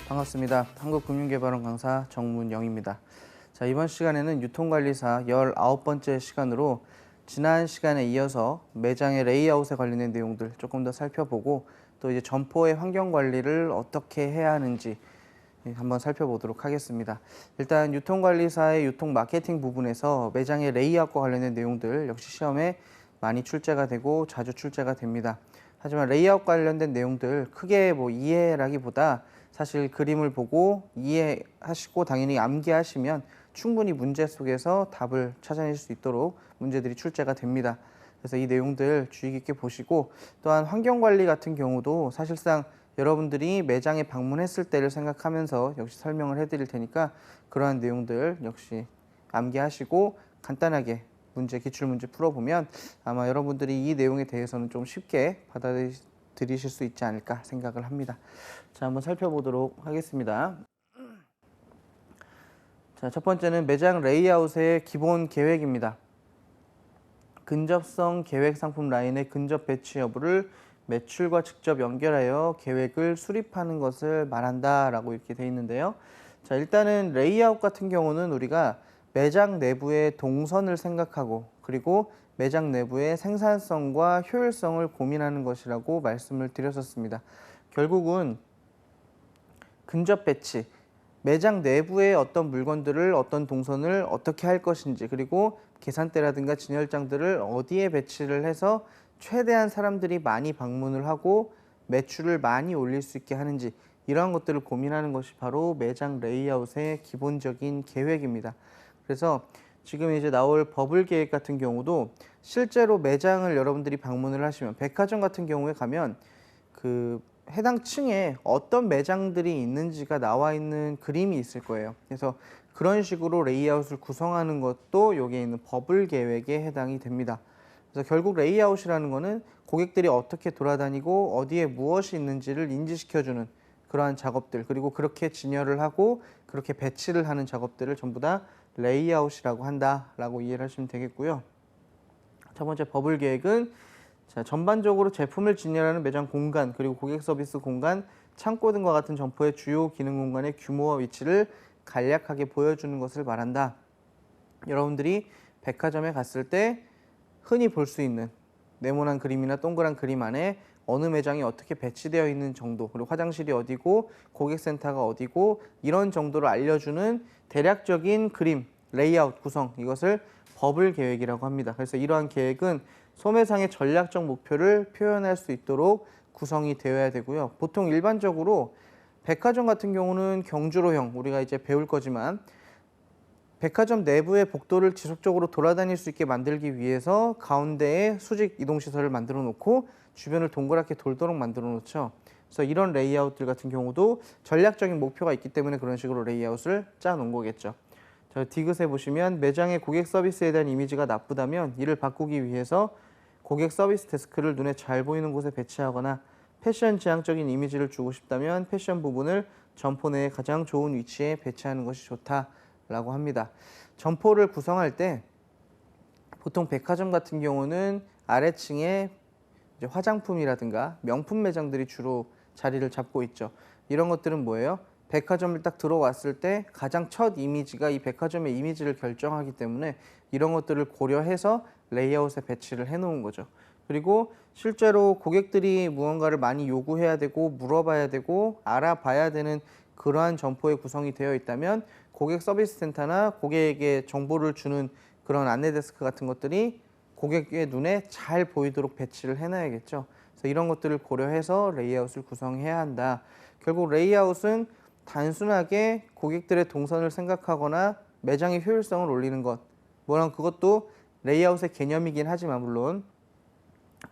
반갑습니다. 한국금융개발원 강사 정문영입니다. 자, 이번 시간에는 유통관리사 19번째 시간으로 지난 시간에 이어서 매장의 레이아웃에 관련된 내용들 조금 더 살펴보고 또 이제 점포의 환경관리를 어떻게 해야 하는지 한번 살펴보도록 하겠습니다. 일단 유통관리사의 유통 마케팅 부분에서 매장의 레이아웃과 관련된 내용들 역시 시험에 많이 출제가 되고 자주 출제가 됩니다. 하지만 레이아웃 관련된 내용들 크게 이해라기보다 사실 그림을 보고 이해하시고 당연히 암기하시면 충분히 문제 속에서 답을 찾아낼 수 있도록 문제들이 출제가 됩니다. 그래서 이 내용들 주의 깊게 보시고 또한 환경관리 같은 경우도 사실상 여러분들이 매장에 방문했을 때를 생각하면서 역시 설명을 해드릴 테니까 그러한 내용들 역시 암기하시고 간단하게 기출문제 풀어보면 아마 여러분들이 이 내용에 대해서는 좀 쉽게 받아들이실 수 있지 않을까 생각을 합니다. 자, 한번 살펴보도록 하겠습니다. 자, 첫 번째는 매장 레이아웃의 기본 계획입니다. 근접성 계획 상품 라인의 근접 배치 여부를 매출과 직접 연결하여 계획을 수립하는 것을 말한다라고 이렇게 돼 있는데요. 자, 일단은 레이아웃 같은 경우는 우리가 매장 내부의 동선을 생각하고 그리고 매장 내부의 생산성과 효율성을 고민하는 것이라고 말씀을 드렸었습니다. 결국은 근접 배치, 매장 내부의 어떤 물건들을 어떤 동선을 어떻게 할 것인지 그리고 계산대라든가 진열장들을 어디에 배치를 해서 최대한 사람들이 많이 방문을 하고 매출을 많이 올릴 수 있게 하는지 이러한 것들을 고민하는 것이 바로 매장 레이아웃의 기본적인 계획입니다. 그래서 지금 이제 나올 버블 계획 같은 경우도 실제로 매장을 여러분들이 방문을 하시면 백화점 같은 경우에 가면 그 해당 층에 어떤 매장들이 있는지가 나와 있는 그림이 있을 거예요. 그래서 그런 식으로 레이아웃을 구성하는 것도 여기에 있는 버블 계획에 해당이 됩니다. 그래서 결국 레이아웃이라는 거는 고객들이 어떻게 돌아다니고 어디에 무엇이 있는지를 인지시켜주는 그러한 작업들, 그리고 그렇게 진열을 하고 그렇게 배치를 하는 작업들을 전부 다 레이아웃이라고 한다라고 이해를 하시면 되겠고요. 첫 번째 버블 계획은 자, 전반적으로 제품을 진열하는 매장 공간, 그리고 고객 서비스 공간, 창고 등과 같은 점포의 주요 기능 공간의 규모와 위치를 간략하게 보여주는 것을 말한다. 여러분들이 백화점에 갔을 때 흔히 볼 수 있는 네모난 그림이나 동그란 그림 안에 어느 매장이 어떻게 배치되어 있는 정도, 그리고 화장실이 어디고 고객센터가 어디고 이런 정도를 알려주는 대략적인 그림, 레이아웃 구성, 이것을 버블 계획이라고 합니다. 그래서 이러한 계획은 소매상의 전략적 목표를 표현할 수 있도록 구성이 되어야 되고요. 보통 일반적으로 백화점 같은 경우는 경주로형, 우리가 이제 배울 거지만 백화점 내부의 복도를 지속적으로 돌아다닐 수 있게 만들기 위해서 가운데에 수직 이동시설을 만들어 놓고 주변을 동그랗게 돌도록 만들어 놓죠. 그래서 이런 레이아웃들 같은 경우도 전략적인 목표가 있기 때문에 그런 식으로 레이아웃을 짜 놓은 거겠죠. 자, 디귿에 보시면 매장의 고객 서비스에 대한 이미지가 나쁘다면 이를 바꾸기 위해서 고객 서비스 데스크를 눈에 잘 보이는 곳에 배치하거나 패션 지향적인 이미지를 주고 싶다면 패션 부분을 점포 내에 가장 좋은 위치에 배치하는 것이 좋다라고 합니다. 점포를 구성할 때 보통 백화점 같은 경우는 아래층에 이제 화장품이라든가 명품 매장들이 주로 자리를 잡고 있죠. 이런 것들은 뭐예요? 백화점을 딱 들어왔을 때 가장 첫 이미지가 이 백화점의 이미지를 결정하기 때문에 이런 것들을 고려해서 레이아웃에 배치를 해놓은 거죠. 그리고 실제로 고객들이 무언가를 많이 요구해야 되고 물어봐야 되고 알아봐야 되는 그러한 점포의 구성이 되어 있다면 고객 서비스 센터나 고객에게 정보를 주는 그런 안내 데스크 같은 것들이 고객의 눈에 잘 보이도록 배치를 해놔야겠죠. 그래서 이런 것들을 고려해서 레이아웃을 구성해야 한다. 결국 레이아웃은 단순하게 고객들의 동선을 생각하거나 매장의 효율성을 올리는 것, 물론 그것도 레이아웃의 개념이긴 하지만 물론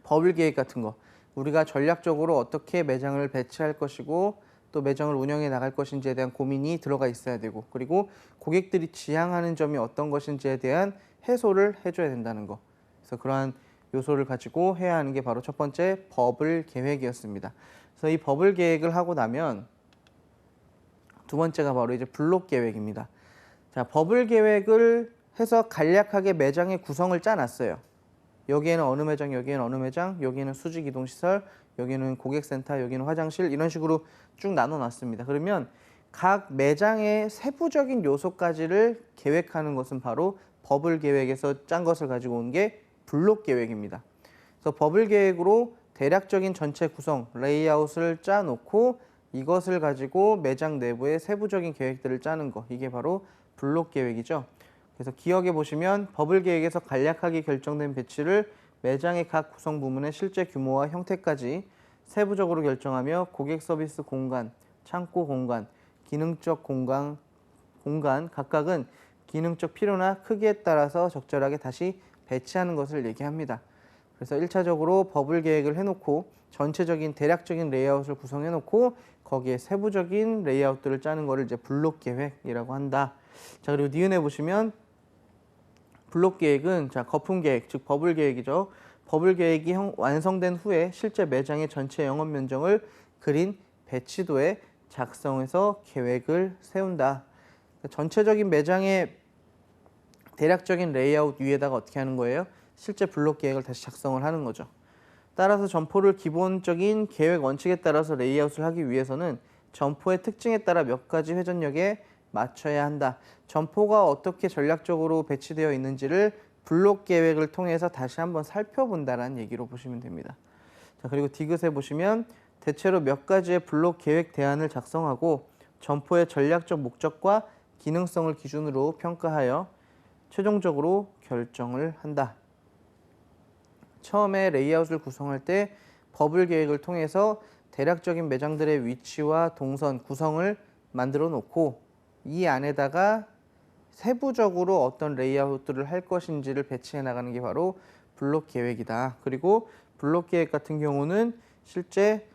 버블 계획 같은 거, 우리가 전략적으로 어떻게 매장을 배치할 것이고 또 매장을 운영해 나갈 것인지에 대한 고민이 들어가 있어야 되고 그리고 고객들이 지향하는 점이 어떤 것인지에 대한 해소를 해줘야 된다는 거. 그래서 그러한 요소를 가지고 해야 하는 게 바로 첫 번째 버블 계획이었습니다. 그래서 이 버블 계획을 하고 나면 두 번째가 바로 이제 블록 계획입니다. 자, 버블 계획을 해서 간략하게 매장의 구성을 짜놨어요. 여기에는 어느 매장, 여기에는 어느 매장, 여기에는 수직 이동시설, 여기는 고객센터, 여기는 화장실 이런 식으로 쭉 나눠놨습니다. 그러면 각 매장의 세부적인 요소까지를 계획하는 것은 바로 버블 계획에서 짠 것을 가지고 온 게 블록 계획입니다. 그래서 버블 계획으로 대략적인 전체 구성, 레이아웃을 짜놓고 이것을 가지고 매장 내부의 세부적인 계획들을 짜는 거, 이게 바로 블록 계획이죠. 그래서 기억해 보시면 버블 계획에서 간략하게 결정된 배치를 매장의 각 구성 부문의 실제 규모와 형태까지 세부적으로 결정하며 고객 서비스 공간, 창고 공간, 기능적 공간 각각은 기능적 필요나 크기에 따라서 적절하게 다시 배치하는 것을 얘기합니다. 그래서 1차적으로 버블 계획을 해놓고 전체적인 대략적인 레이아웃을 구성해놓고 거기에 세부적인 레이아웃들을 짜는 것을 이제 블록 계획이라고 한다. 자, 그리고 니은에 보시면 블록 계획은 거품 계획, 즉 버블 계획이죠. 버블 계획이 완성된 후에 실제 매장의 전체 영업 면적을 그린 배치도에 작성해서 계획을 세운다. 전체적인 매장의 대략적인 레이아웃 위에다가 어떻게 하는 거예요? 실제 블록 계획을 다시 작성을 하는 거죠. 따라서 점포를 기본적인 계획 원칙에 따라서 레이아웃을 하기 위해서는 점포의 특징에 따라 몇 가지 회전력에 맞춰야 한다. 점포가 어떻게 전략적으로 배치되어 있는지를 블록 계획을 통해서 다시 한번 살펴본다는 얘기로 보시면 됩니다. 자, 그리고 디귿에 보시면 대체로 몇 가지의 블록 계획 대안을 작성하고 점포의 전략적 목적과 기능성을 기준으로 평가하여 최종적으로 결정을 한다. 처음에 레이아웃을 구성할 때 버블 계획을 통해서 대략적인 매장들의 위치와 동선, 구성을 만들어 놓고 이 안에다가 세부적으로 어떤 레이아웃들을 할 것인지를 배치해 나가는 게 바로 블록 계획이다. 그리고 블록 계획 같은 경우는 실제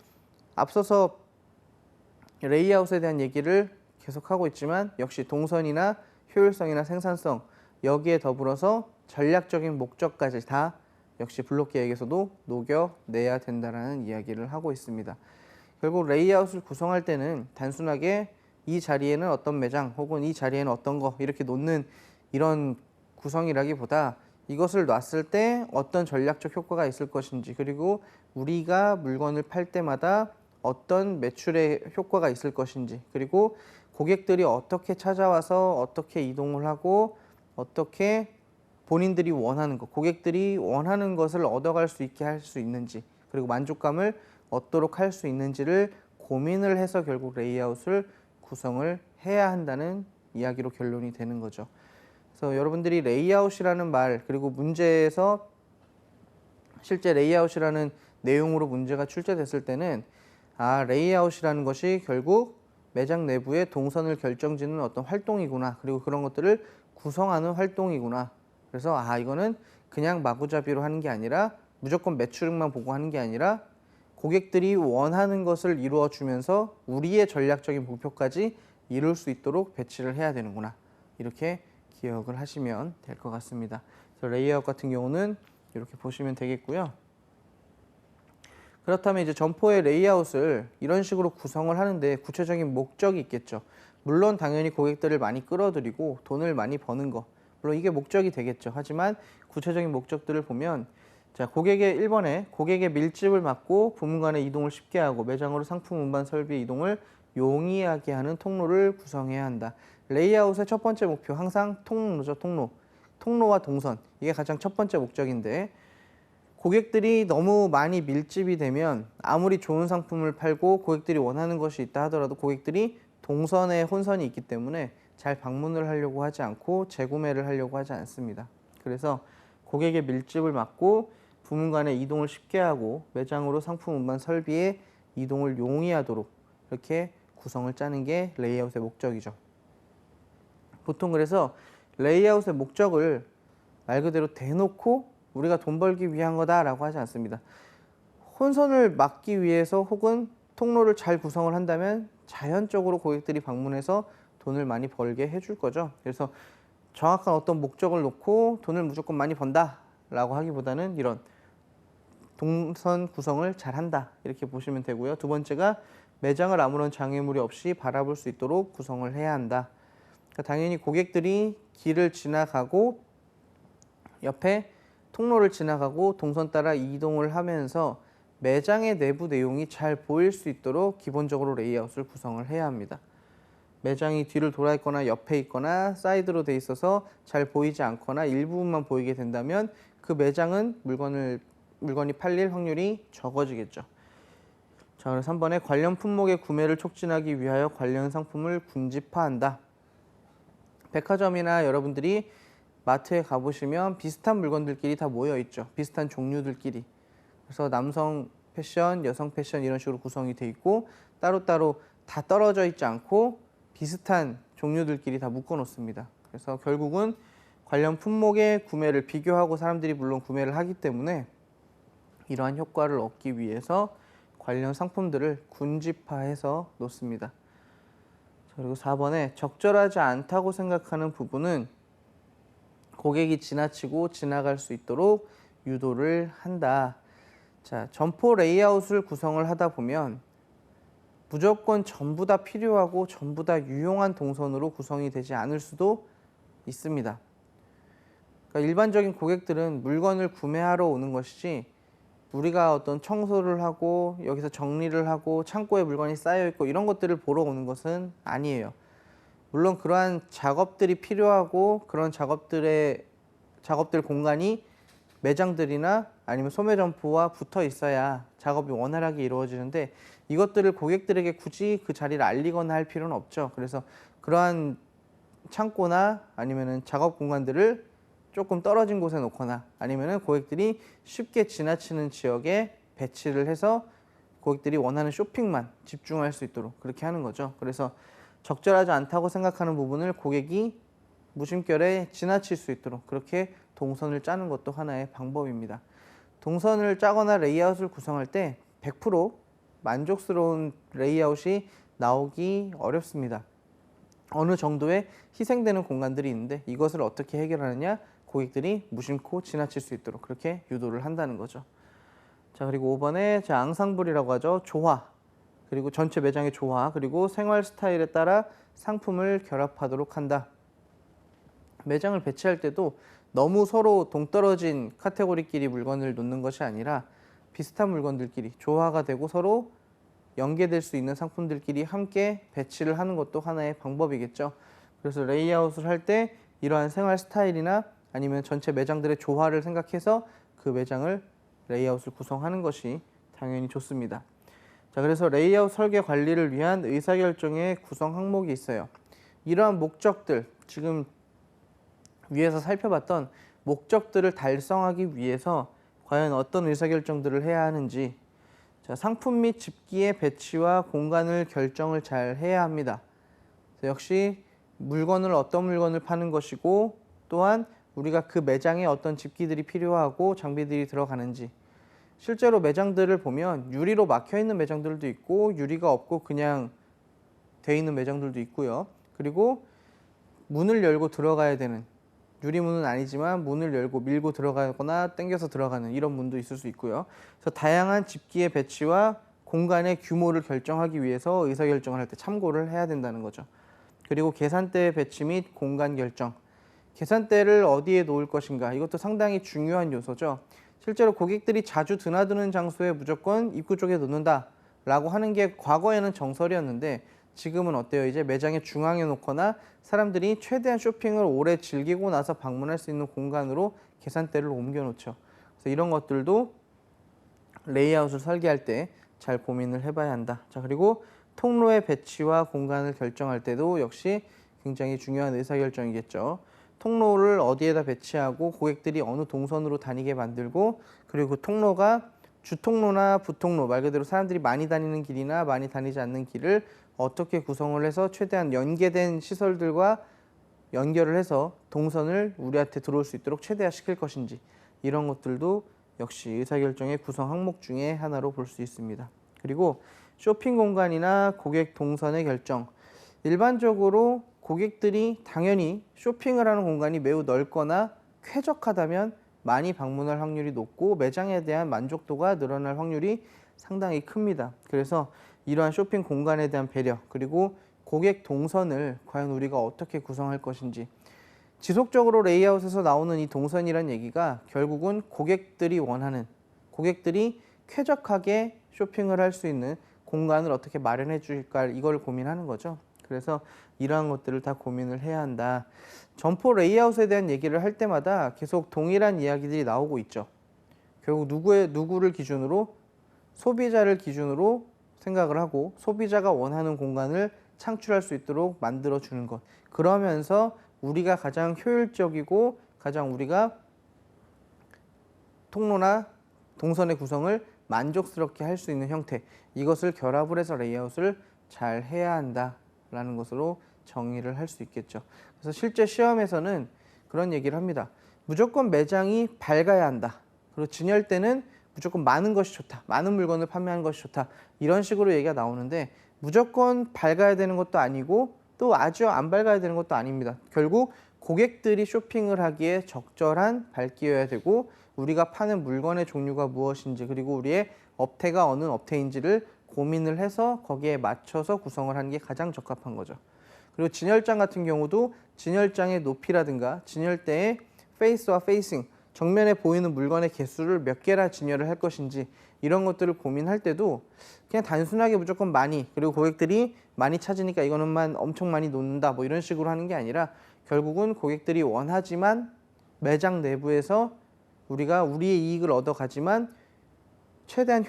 앞서서 레이아웃에 대한 얘기를 계속하고 있지만 역시 동선이나 효율성이나 생산성 여기에 더불어서 전략적인 목적까지 다 역시 블록 계획에서도 녹여내야 된다는 이야기를 하고 있습니다. 결국 레이아웃을 구성할 때는 단순하게 이 자리에는 어떤 매장 혹은 이 자리에는 어떤 거 이렇게 놓는 이런 구성이라기보다 이것을 놨을 때 어떤 전략적 효과가 있을 것인지 그리고 우리가 물건을 팔 때마다 어떤 매출의 효과가 있을 것인지 그리고 고객들이 어떻게 찾아와서 어떻게 이동을 하고 어떻게 본인들이 원하는 것, 고객들이 원하는 것을 얻어갈 수 있게 할 수 있는지 그리고 만족감을 얻도록 할 수 있는지를 고민을 해서 결국 레이아웃을 구성을 해야 한다는 이야기로 결론이 되는 거죠. 그래서 여러분들이 레이아웃이라는 말 그리고 문제에서 실제 레이아웃이라는 내용으로 문제가 출제됐을 때는 레이아웃이라는 것이 결국 매장 내부의 동선을 결정짓는 어떤 활동이구나. 그리고 그런 것들을 구성하는 활동이구나. 그래서 이거는 그냥 마구잡이로 하는 게 아니라 무조건 매출액만 보고 하는 게 아니라 고객들이 원하는 것을 이루어 주면서 우리의 전략적인 목표까지 이룰 수 있도록 배치를 해야 되는구나. 이렇게 기억을 하시면 될 것 같습니다. 그래서 레이아웃 같은 경우는 이렇게 보시면 되겠고요. 그렇다면 이제 점포의 레이아웃을 이런 식으로 구성을 하는데 구체적인 목적이 있겠죠. 물론 당연히 고객들을 많이 끌어들이고 돈을 많이 버는 거. 물론 이게 목적이 되겠죠. 하지만 구체적인 목적들을 보면 고객의 1번에 고객의 밀집을 막고 부문 간의 이동을 쉽게 하고 매장으로 상품 운반 설비 이동을 용이하게 하는 통로를 구성해야 한다. 레이아웃의 첫 번째 목표 항상 통로죠. 통로와 동선. 이게 가장 첫 번째 목적인데 고객들이 너무 많이 밀집이 되면 아무리 좋은 상품을 팔고 고객들이 원하는 것이 있다 하더라도 고객들이 동선에 혼선이 있기 때문에 잘 방문을 하려고 하지 않고 재구매를 하려고 하지 않습니다. 그래서 고객의 밀집을 막고 부문 간의 이동을 쉽게 하고 매장으로 상품 운반 설비의 이동을 용이하도록 이렇게 구성을 짜는 게 레이아웃의 목적이죠. 보통 그래서 레이아웃의 목적을 말 그대로 대놓고 우리가 돈 벌기 위한 거다라고 하지 않습니다. 혼선을 막기 위해서 혹은 통로를 잘 구성을 한다면 자연적으로 고객들이 방문해서 돈을 많이 벌게 해줄 거죠. 그래서 정확한 어떤 목적을 놓고 돈을 무조건 많이 번다라고 하기보다는 이런 동선 구성을 잘 한다 이렇게 보시면 되고요. 두 번째가 매장을 아무런 장애물이 없이 바라볼 수 있도록 구성을 해야 한다. 그러니까 당연히 고객들이 길을 지나가고 옆에 통로를 지나가고 동선 따라 이동을 하면서 매장의 내부 내용이 잘 보일 수 있도록 기본적으로 레이아웃을 구성을 해야 합니다. 매장이 뒤를 돌아 있거나 옆에 있거나 사이드로 돼 있어서 잘 보이지 않거나 일부분만 보이게 된다면 그 매장은 물건이 팔릴 확률이 적어지겠죠. 자, 그래서 3번에 관련 품목의 구매를 촉진하기 위하여 관련 상품을 군집화한다. 백화점이나 여러분들이 마트에 가보시면 비슷한 물건들끼리 다 모여 있죠. 비슷한 종류들끼리. 그래서 남성 패션, 여성 패션 이런 식으로 구성이 돼 있고 따로따로 다 떨어져 있지 않고 비슷한 종류들끼리 다 묶어 놓습니다. 그래서 결국은 관련 품목의 구매를 비교하고 사람들이 물론 구매를 하기 때문에 이러한 효과를 얻기 위해서 관련 상품들을 군집화해서 놓습니다. 그리고 4번에 적절하지 않다고 생각하는 부분은 고객이 지나치고 지나갈 수 있도록 유도를 한다. 자, 점포 레이아웃을 구성을 하다 보면 무조건 전부 다 필요하고 전부 다 유용한 동선으로 구성이 되지 않을 수도 있습니다. 그러니까 일반적인 고객들은 물건을 구매하러 오는 것이지 우리가 어떤 청소를 하고 여기서 정리를 하고 창고에 물건이 쌓여 있고 이런 것들을 보러 오는 것은 아니에요. 물론 그러한 작업들이 필요하고 그런 작업들 공간이 매장들이나 아니면 소매점포와 붙어 있어야 작업이 원활하게 이루어지는데 이것들을 고객들에게 굳이 그 자리를 알리거나 할 필요는 없죠. 그래서 그러한 창고나 아니면은 작업 공간들을 조금 떨어진 곳에 놓거나 아니면은 고객들이 쉽게 지나치는 지역에 배치를 해서 고객들이 원하는 쇼핑만 집중할 수 있도록 그렇게 하는 거죠. 그래서 적절하지 않다고 생각하는 부분을 고객이 무심결에 지나칠 수 있도록 그렇게 동선을 짜는 것도 하나의 방법입니다. 동선을 짜거나 레이아웃을 구성할 때 100% 만족스러운 레이아웃이 나오기 어렵습니다. 어느 정도의 희생되는 공간들이 있는데 이것을 어떻게 해결하느냐? 고객들이 무심코 지나칠 수 있도록 그렇게 유도를 한다는 거죠. 자, 그리고 5번에 앙상블이라고 하죠. 조화, 그리고 전체 매장의 조화, 그리고 생활 스타일에 따라 상품을 결합하도록 한다. 매장을 배치할 때도 너무 서로 동떨어진 카테고리끼리 물건을 놓는 것이 아니라 비슷한 물건들끼리 조화가 되고 서로 연계될 수 있는 상품들끼리 함께 배치를 하는 것도 하나의 방법이겠죠. 그래서 레이아웃을 할 때 이러한 생활 스타일이나 아니면 전체 매장들의 조화를 생각해서 그 매장을 레이아웃을 구성하는 것이 당연히 좋습니다. 자, 그래서 레이아웃 설계 관리를 위한 의사결정의 구성 항목이 있어요. 이러한 목적들, 지금 위에서 살펴봤던 목적들을 달성하기 위해서 과연 어떤 의사결정들을 해야 하는지, 자, 상품 및 집기의 배치와 공간을 결정을 잘 해야 합니다. 역시 어떤 물건을 파는 것이고 또한 우리가 그 매장에 어떤 집기들이 필요하고 장비들이 들어가는지, 실제로 매장들을 보면 유리로 막혀 있는 매장들도 있고 유리가 없고 그냥 돼 있는 매장들도 있고요. 그리고 문을 열고 들어가야 되는, 유리문은 아니지만 문을 열고 밀고 들어가거나 당겨서 들어가는 이런 문도 있을 수 있고요. 그래서 다양한 집기의 배치와 공간의 규모를 결정하기 위해서 의사결정을 할 때 참고를 해야 된다는 거죠. 그리고 계산대 배치 및 공간 결정, 계산대를 어디에 놓을 것인가, 이것도 상당히 중요한 요소죠. 실제로 고객들이 자주 드나드는 장소에 무조건 입구 쪽에 놓는다 라고 하는 게 과거에는 정설이었는데 지금은 어때요? 이제 매장의 중앙에 놓거나 사람들이 최대한 쇼핑을 오래 즐기고 나서 방문할 수 있는 공간으로 계산대를 옮겨 놓죠. 그래서 이런 것들도 레이아웃을 설계할 때 잘 고민을 해봐야 한다. 자, 그리고 통로의 배치와 공간을 결정할 때도 역시 굉장히 중요한 의사결정이겠죠. 통로를 어디에다 배치하고 고객들이 어느 동선으로 다니게 만들고, 그리고 그 통로가 주통로나 부통로, 말 그대로 사람들이 많이 다니는 길이나 많이 다니지 않는 길을 어떻게 구성을 해서 최대한 연계된 시설들과 연결을 해서 동선을 우리한테 들어올 수 있도록 최대화시킬 것인지, 이런 것들도 역시 의사결정의 구성 항목 중에 하나로 볼 수 있습니다. 그리고 쇼핑 공간이나 고객 동선의 결정, 일반적으로 고객들이 당연히 쇼핑을 하는 공간이 매우 넓거나 쾌적하다면 많이 방문할 확률이 높고 매장에 대한 만족도가 늘어날 확률이 상당히 큽니다. 그래서 이러한 쇼핑 공간에 대한 배려, 그리고 고객 동선을 과연 우리가 어떻게 구성할 것인지, 지속적으로 레이아웃에서 나오는 이 동선이란 얘기가 결국은 고객들이 원하는, 고객들이 쾌적하게 쇼핑을 할 수 있는 공간을 어떻게 마련해 줄까, 이걸 고민하는 거죠. 그래서 이러한 것들을 다 고민을 해야 한다. 점포 레이아웃에 대한 얘기를 할 때마다 계속 동일한 이야기들이 나오고 있죠. 결국 누구를 기준으로? 소비자를 기준으로 생각을 하고 소비자가 원하는 공간을 창출할 수 있도록 만들어주는 것. 그러면서 우리가 가장 효율적이고 가장 우리가 통로나 동선의 구성을 만족스럽게 할 수 있는 형태, 이것을 결합을 해서 레이아웃을 잘 해야 한다라는 것으로 정의를 할 수 있겠죠. 그래서 실제 시험에서는 그런 얘기를 합니다. 무조건 매장이 밝아야 한다. 그리고 진열대는 무조건 많은 것이 좋다. 많은 물건을 판매하는 것이 좋다. 이런 식으로 얘기가 나오는데 무조건 밝아야 되는 것도 아니고 또 아주 안 밝아야 되는 것도 아닙니다. 결국 고객들이 쇼핑을 하기에 적절한 밝기여야 되고 우리가 파는 물건의 종류가 무엇인지 그리고 우리의 업태가 어느 업태인지를 고민을 해서 거기에 맞춰서 구성을 하는 게 가장 적합한 거죠. 그리고 진열장 같은 경우도 진열장의 높이라든가 진열대의 페이스와 페이싱, 정면에 보이는 물건의 개수를 몇 개나 진열을 할 것인지 이런 것들을 고민할 때도 그냥 단순하게 무조건 많이, 그리고 고객들이 많이 찾으니까 이거는만 엄청 많이 놓는다 뭐 이런 식으로 하는 게 아니라 결국은 고객들이 원하지만 매장 내부에서 우리가 우리의 이익을 얻어가지만 최대한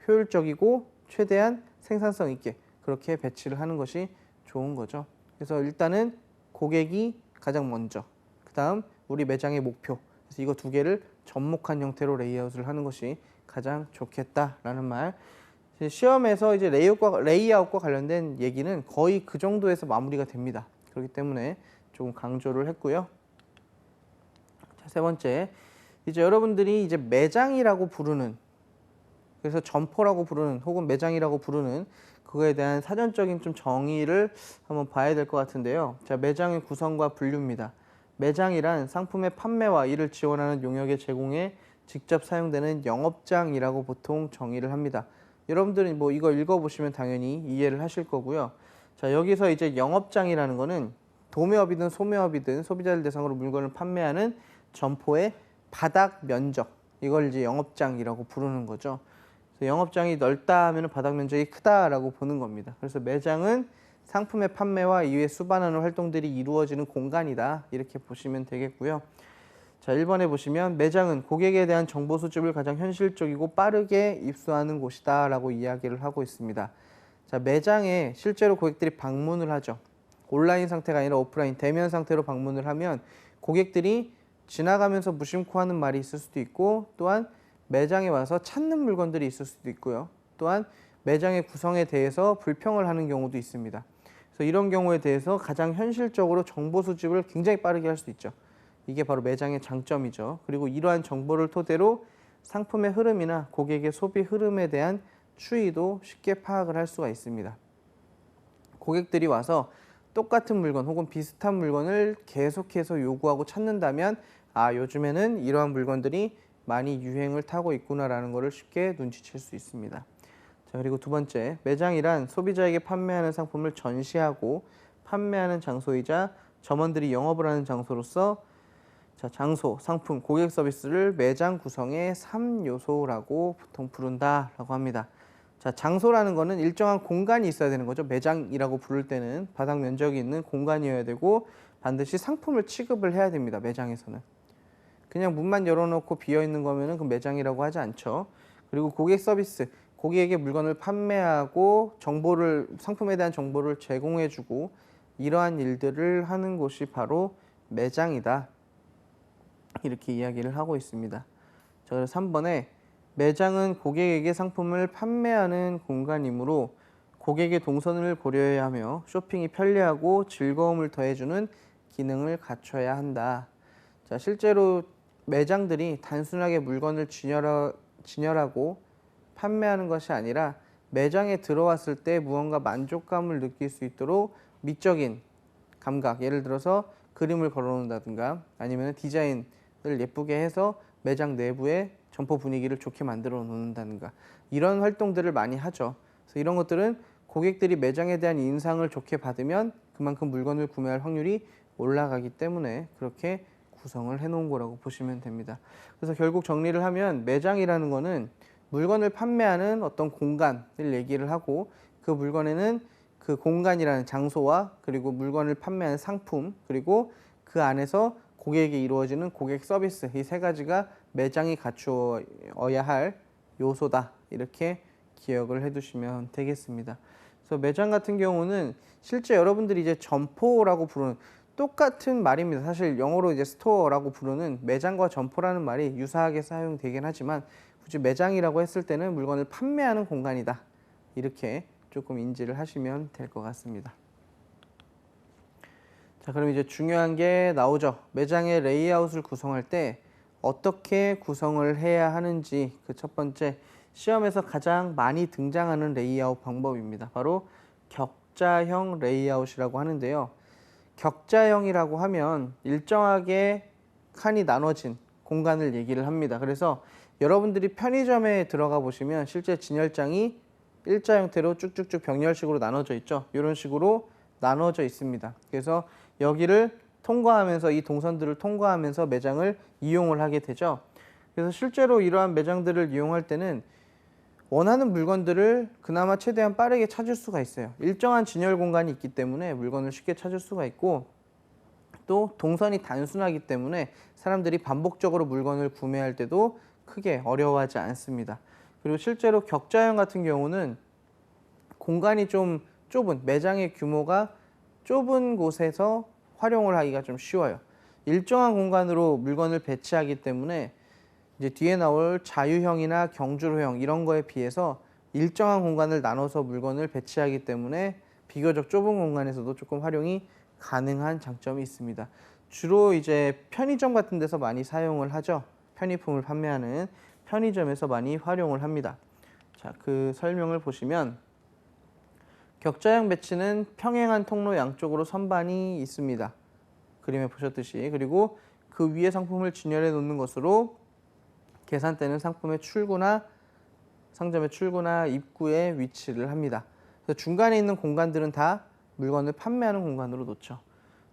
효율적이고 최대한 생산성 있게 그렇게 배치를 하는 것이 좋은 거죠. 그래서 일단은 고객이 가장 먼저, 그 다음 우리 매장의 목표, 그래서 이거 두 개를 접목한 형태로 레이아웃을 하는 것이 가장 좋겠다라는 말. 시험에서 이제 레이아웃과 관련된 얘기는 거의 그 정도에서 마무리가 됩니다. 그렇기 때문에 조금 강조를 했고요. 자, 세 번째, 이제 여러분들이 이제 매장이라고 부르는, 그래서 점포라고 부르는 혹은 매장이라고 부르는 그거에 대한 사전적인 좀 정의를 한번 봐야 될 것 같은데요. 자, 매장의 구성과 분류입니다. 매장이란 상품의 판매와 이를 지원하는 용역의 제공에 직접 사용되는 영업장이라고 보통 정의를 합니다. 여러분들은 뭐 이거 읽어보시면 당연히 이해를 하실 거고요. 자, 여기서 이제 영업장이라는 거는 도매업이든 소매업이든 소비자를 대상으로 물건을 판매하는 점포의 바닥 면적, 이걸 이제 영업장이라고 부르는 거죠. 그래서 영업장이 넓다 하면 바닥 면적이 크다라고 보는 겁니다. 그래서 매장은 상품의 판매와 이외 수반하는 활동들이 이루어지는 공간이다. 이렇게 보시면 되겠고요. 자, 1번에 보시면 매장은 고객에 대한 정보 수집을 가장 현실적이고 빠르게 입수하는 곳이다 라고 이야기를 하고 있습니다. 자, 매장에 실제로 고객들이 방문을 하죠. 온라인 상태가 아니라 오프라인 대면 상태로 방문을 하면 고객들이 지나가면서 무심코 하는 말이 있을 수도 있고 또한 매장에 와서 찾는 물건들이 있을 수도 있고요. 또한 매장의 구성에 대해서 불평을 하는 경우도 있습니다. 그래서 이런 경우에 대해서 가장 현실적으로 정보 수집을 굉장히 빠르게 할 수 있죠. 이게 바로 매장의 장점이죠. 그리고 이러한 정보를 토대로 상품의 흐름이나 고객의 소비 흐름에 대한 추이도 쉽게 파악을 할 수가 있습니다. 고객들이 와서 똑같은 물건 혹은 비슷한 물건을 계속해서 요구하고 찾는다면 요즘에는 이러한 물건들이 많이 유행을 타고 있구나라는 것을 쉽게 눈치챌 수 있습니다. 자, 그리고 두 번째, 매장이란 소비자에게 판매하는 상품을 전시하고 판매하는 장소이자 점원들이 영업을 하는 장소로서 자, 장소, 상품, 고객 서비스를 매장 구성의 3요소라고 보통 부른다라고 합니다. 자, 장소라는 거는 일정한 공간이 있어야 되는 거죠. 매장이라고 부를 때는 바닥 면적이 있는 공간이어야 되고 반드시 상품을 취급을 해야 됩니다. 매장에서는. 그냥 문만 열어놓고 비어있는 거면은 그 매장이라고 하지 않죠. 그리고 고객 서비스, 고객에게 물건을 판매하고 상품에 대한 정보를 제공해주고 이러한 일들을 하는 곳이 바로 매장이다. 이렇게 이야기를 하고 있습니다. 자, 그래서 3번에 매장은 고객에게 상품을 판매하는 공간이므로 고객의 동선을 고려해야 하며 쇼핑이 편리하고 즐거움을 더해주는 기능을 갖춰야 한다. 자, 실제로 매장들이 단순하게 물건을 진열하고 판매하는 것이 아니라 매장에 들어왔을 때 무언가 만족감을 느낄 수 있도록 미적인 감각, 예를 들어서 그림을 걸어놓는다든가 아니면 디자인을 예쁘게 해서 매장 내부에 점포 분위기를 좋게 만들어 놓는다든가 이런 활동들을 많이 하죠. 그래서 이런 것들은 고객들이 매장에 대한 인상을 좋게 받으면 그만큼 물건을 구매할 확률이 올라가기 때문에 그렇게 구성을 해놓은 거라고 보시면 됩니다. 그래서 결국 정리를 하면 매장이라는 거는 물건을 판매하는 어떤 공간을 얘기를 하고 그 물건에는 그 공간이라는 장소와 그리고 물건을 판매하는 상품 그리고 그 안에서 고객에게 이루어지는 고객 서비스 이 세 가지가 매장이 갖추어야 할 요소다. 이렇게 기억을 해두시면 되겠습니다. 그래서 매장 같은 경우는 실제 여러분들이 이제 점포라고 부르는 똑같은 말입니다. 사실 영어로 이제 스토어라고 부르는 매장과 점포라는 말이 유사하게 사용되긴 하지만 굳이 매장이라고 했을 때는 물건을 판매하는 공간이다. 이렇게 조금 인지를 하시면 될 것 같습니다. 자, 그럼 이제 중요한 게 나오죠. 매장의 레이아웃을 구성할 때 어떻게 구성을 해야 하는지 그 첫 번째 시험에서 가장 많이 등장하는 레이아웃 방법입니다. 바로 격자형 레이아웃이라고 하는데요. 격자형이라고 하면 일정하게 칸이 나눠진 공간을 얘기를 합니다. 그래서 여러분들이 편의점에 들어가 보시면 실제 진열장이 일자 형태로 쭉쭉쭉 병렬식으로 나눠져 있죠. 이런 식으로 나눠져 있습니다. 그래서 여기를 통과하면서 이 동선들을 통과하면서 매장을 이용을 하게 되죠. 그래서 실제로 이러한 매장들을 이용할 때는 원하는 물건들을 그나마 최대한 빠르게 찾을 수가 있어요. 일정한 진열 공간이 있기 때문에 물건을 쉽게 찾을 수가 있고 또 동선이 단순하기 때문에 사람들이 반복적으로 물건을 구매할 때도 크게 어려워하지 않습니다. 그리고 실제로 격자형 같은 경우는 공간이 좀 좁은 매장의 규모가 좁은 곳에서 활용을 하기가 좀 쉬워요. 일정한 공간으로 물건을 배치하기 때문에 이제 뒤에 나올 자유형이나 경주로형 이런 거에 비해서 일정한 공간을 나눠서 물건을 배치하기 때문에 비교적 좁은 공간에서도 조금 활용이 가능한 장점이 있습니다. 주로 이제 편의점 같은 데서 많이 사용을 하죠. 편의품을 판매하는 편의점에서 많이 활용을 합니다. 자, 그 설명을 보시면 격자형 배치는 평행한 통로 양쪽으로 선반이 있습니다. 그림에 보셨듯이. 그리고 그 위에 상품을 진열해 놓는 것으로 계산대는 상점의 출구나 입구에 위치를 합니다. 그래서 중간에 있는 공간들은 다 물건을 판매하는 공간으로 놓죠.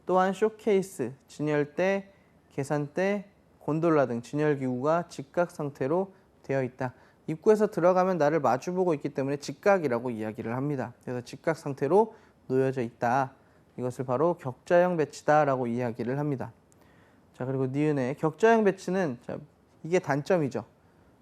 또한 쇼케이스, 진열대, 계산대, 곤돌라 등 진열기구가 직각 상태로 되어 있다. 입구에서 들어가면 나를 마주보고 있기 때문에 직각이라고 이야기를 합니다. 그래서 직각 상태로 놓여져 있다. 이것을 바로 격자형 배치다라고 이야기를 합니다. 자, 그리고 니은의 격자형 배치는 이게 단점이죠.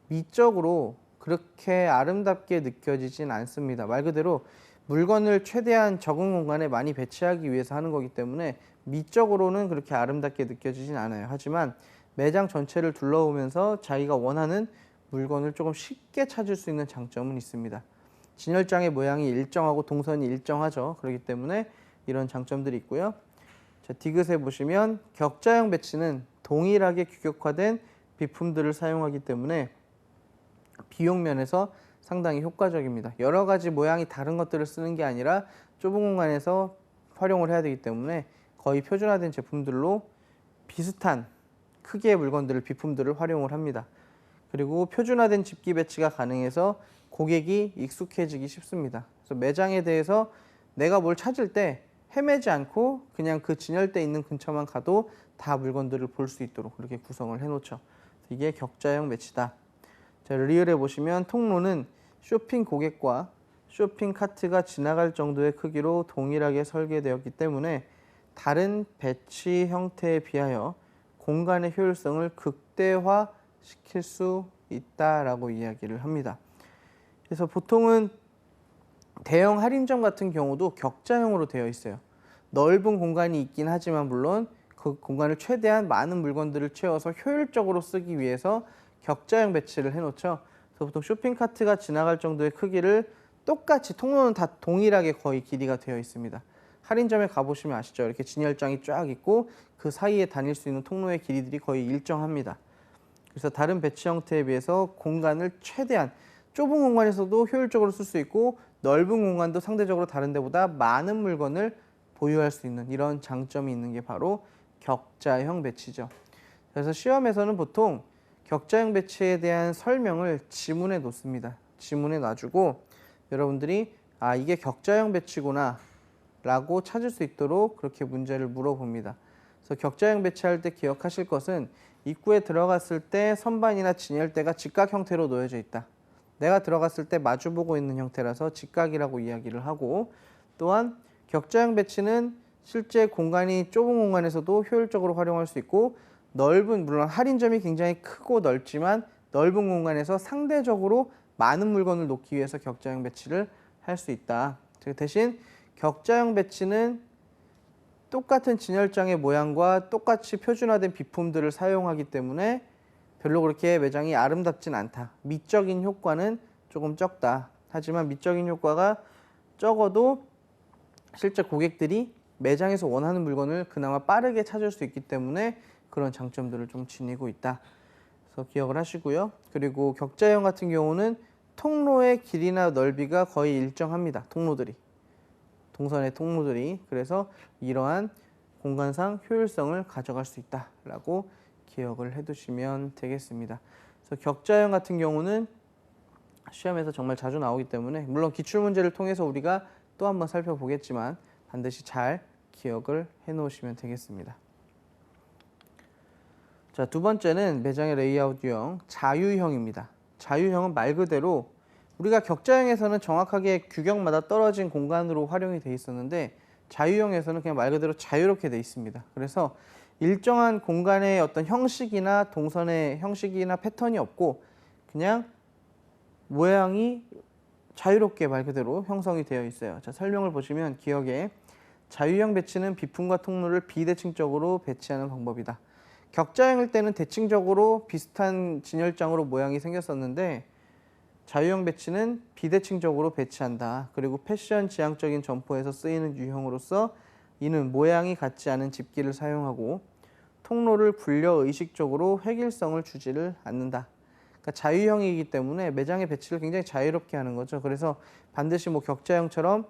미적으로 그렇게 아름답게 느껴지진 않습니다. 말 그대로 물건을 최대한 적은 공간에 많이 배치하기 위해서 하는 거기 때문에 미적으로는 그렇게 아름답게 느껴지진 않아요. 하지만 매장 전체를 둘러오면서 자기가 원하는 물건을 조금 쉽게 찾을 수 있는 장점은 있습니다. 진열장의 모양이 일정하고 동선이 일정하죠. 그렇기 때문에 이런 장점들이 있고요. 자, 디귿에 보시면 격자형 배치는 동일하게 규격화된 비품들을 사용하기 때문에 비용 면에서 상당히 효과적입니다. 여러 가지 모양이 다른 것들을 쓰는 게 아니라 좁은 공간에서 활용을 해야 되기 때문에 거의 표준화된 제품들로 비슷한 크기의 물건들을 비품들을 활용을 합니다. 그리고 표준화된 집기 배치가 가능해서 고객이 익숙해지기 쉽습니다. 그래서 매장에 대해서 내가 뭘 찾을 때 헤매지 않고 그냥 그 진열대 있는 근처만 가도 다 물건들을 볼 수 있도록 그렇게 구성을 해놓죠. 이게 격자형 배치다. 자, 리을에 보시면 통로는 쇼핑 고객과 쇼핑 카트가 지나갈 정도의 크기로 동일하게 설계되었기 때문에 다른 배치 형태에 비하여 공간의 효율성을 극대화시킬 수 있다라고 이야기를 합니다. 그래서 보통은 대형 할인점 같은 경우도 격자형으로 되어 있어요. 넓은 공간이 있긴 하지만 물론 그 공간을 최대한 많은 물건들을 채워서 효율적으로 쓰기 위해서 격자형 배치를 해놓죠. 그래서 보통 쇼핑카트가 지나갈 정도의 크기를 똑같이 통로는 다 동일하게 거의 길이가 되어 있습니다. 할인점에 가보시면 아시죠? 이렇게 진열장이 쫙 있고 그 사이에 다닐 수 있는 통로의 길이들이 거의 일정합니다. 그래서 다른 배치 형태에 비해서 공간을 최대한 좁은 공간에서도 효율적으로 쓸 수 있고 넓은 공간도 상대적으로 다른 데보다 많은 물건을 보유할 수 있는 이런 장점이 있는 게 바로 격자형 배치죠. 그래서 시험에서는 보통 격자형 배치에 대한 설명을 지문에 놓습니다. 지문에 놔주고 여러분들이 아, 이게 격자형 배치구나 라고 찾을 수 있도록 그렇게 문제를 물어봅니다. 그래서 격자형 배치할 때 기억하실 것은 입구에 들어갔을 때 선반이나 진열대가 직각 형태로 놓여져 있다. 내가 들어갔을 때 마주보고 있는 형태라서 직각이라고 이야기를 하고 또한 격자형 배치는 실제 공간이 좁은 공간에서도 효율적으로 활용할 수 있고 넓은, 물론 할인점이 굉장히 크고 넓지만 넓은 공간에서 상대적으로 많은 물건을 놓기 위해서 격자형 배치를 할 수 있다. 대신 격자형 배치는 똑같은 진열장의 모양과 똑같이 표준화된 비품들을 사용하기 때문에 별로 그렇게 매장이 아름답진 않다. 미적인 효과는 조금 적다. 하지만 미적인 효과가 적어도 실제 고객들이 매장에서 원하는 물건을 그나마 빠르게 찾을 수 있기 때문에 그런 장점들을 좀 지니고 있다. 그래서 기억을 하시고요. 그리고 격자형 같은 경우는 통로의 길이나 넓이가 거의 일정합니다. 동선의 통로들이. 그래서 이러한 공간상 효율성을 가져갈 수 있다라고 기억을 해두시면 되겠습니다. 그래서 격자형 같은 경우는 시험에서 정말 자주 나오기 때문에 물론 기출문제를 통해서 우리가 또 한번 살펴보겠지만 반드시 잘 기억을 해 놓으시면 되겠습니다. 자, 두 번째는 매장의 레이아웃 유형, 자유형입니다. 자유형은 말 그대로 우리가 격자형에서는 정확하게 규격마다 떨어진 공간으로 활용이 돼 있었는데 자유형에서는 그냥 말 그대로 자유롭게 돼 있습니다. 그래서 일정한 공간의 어떤 형식이나 동선의 형식이나 패턴이 없고 그냥 모양이 자유롭게 말 그대로 형성이 되어 있어요. 자, 설명을 보시면 기억에 자유형 배치는 비품과 통로를 비대칭적으로 배치하는 방법이다. 격자형일 때는 대칭적으로 비슷한 진열장으로 모양이 생겼었는데 자유형 배치는 비대칭적으로 배치한다. 그리고 패션 지향적인 점포에서 쓰이는 유형으로서 이는 모양이 같지 않은 집기를 사용하고 통로를 굴려 의식적으로 획일성을 주지를 않는다. 그러니까 자유형이기 때문에 매장의 배치를 굉장히 자유롭게 하는 거죠. 그래서 반드시 뭐 격자형처럼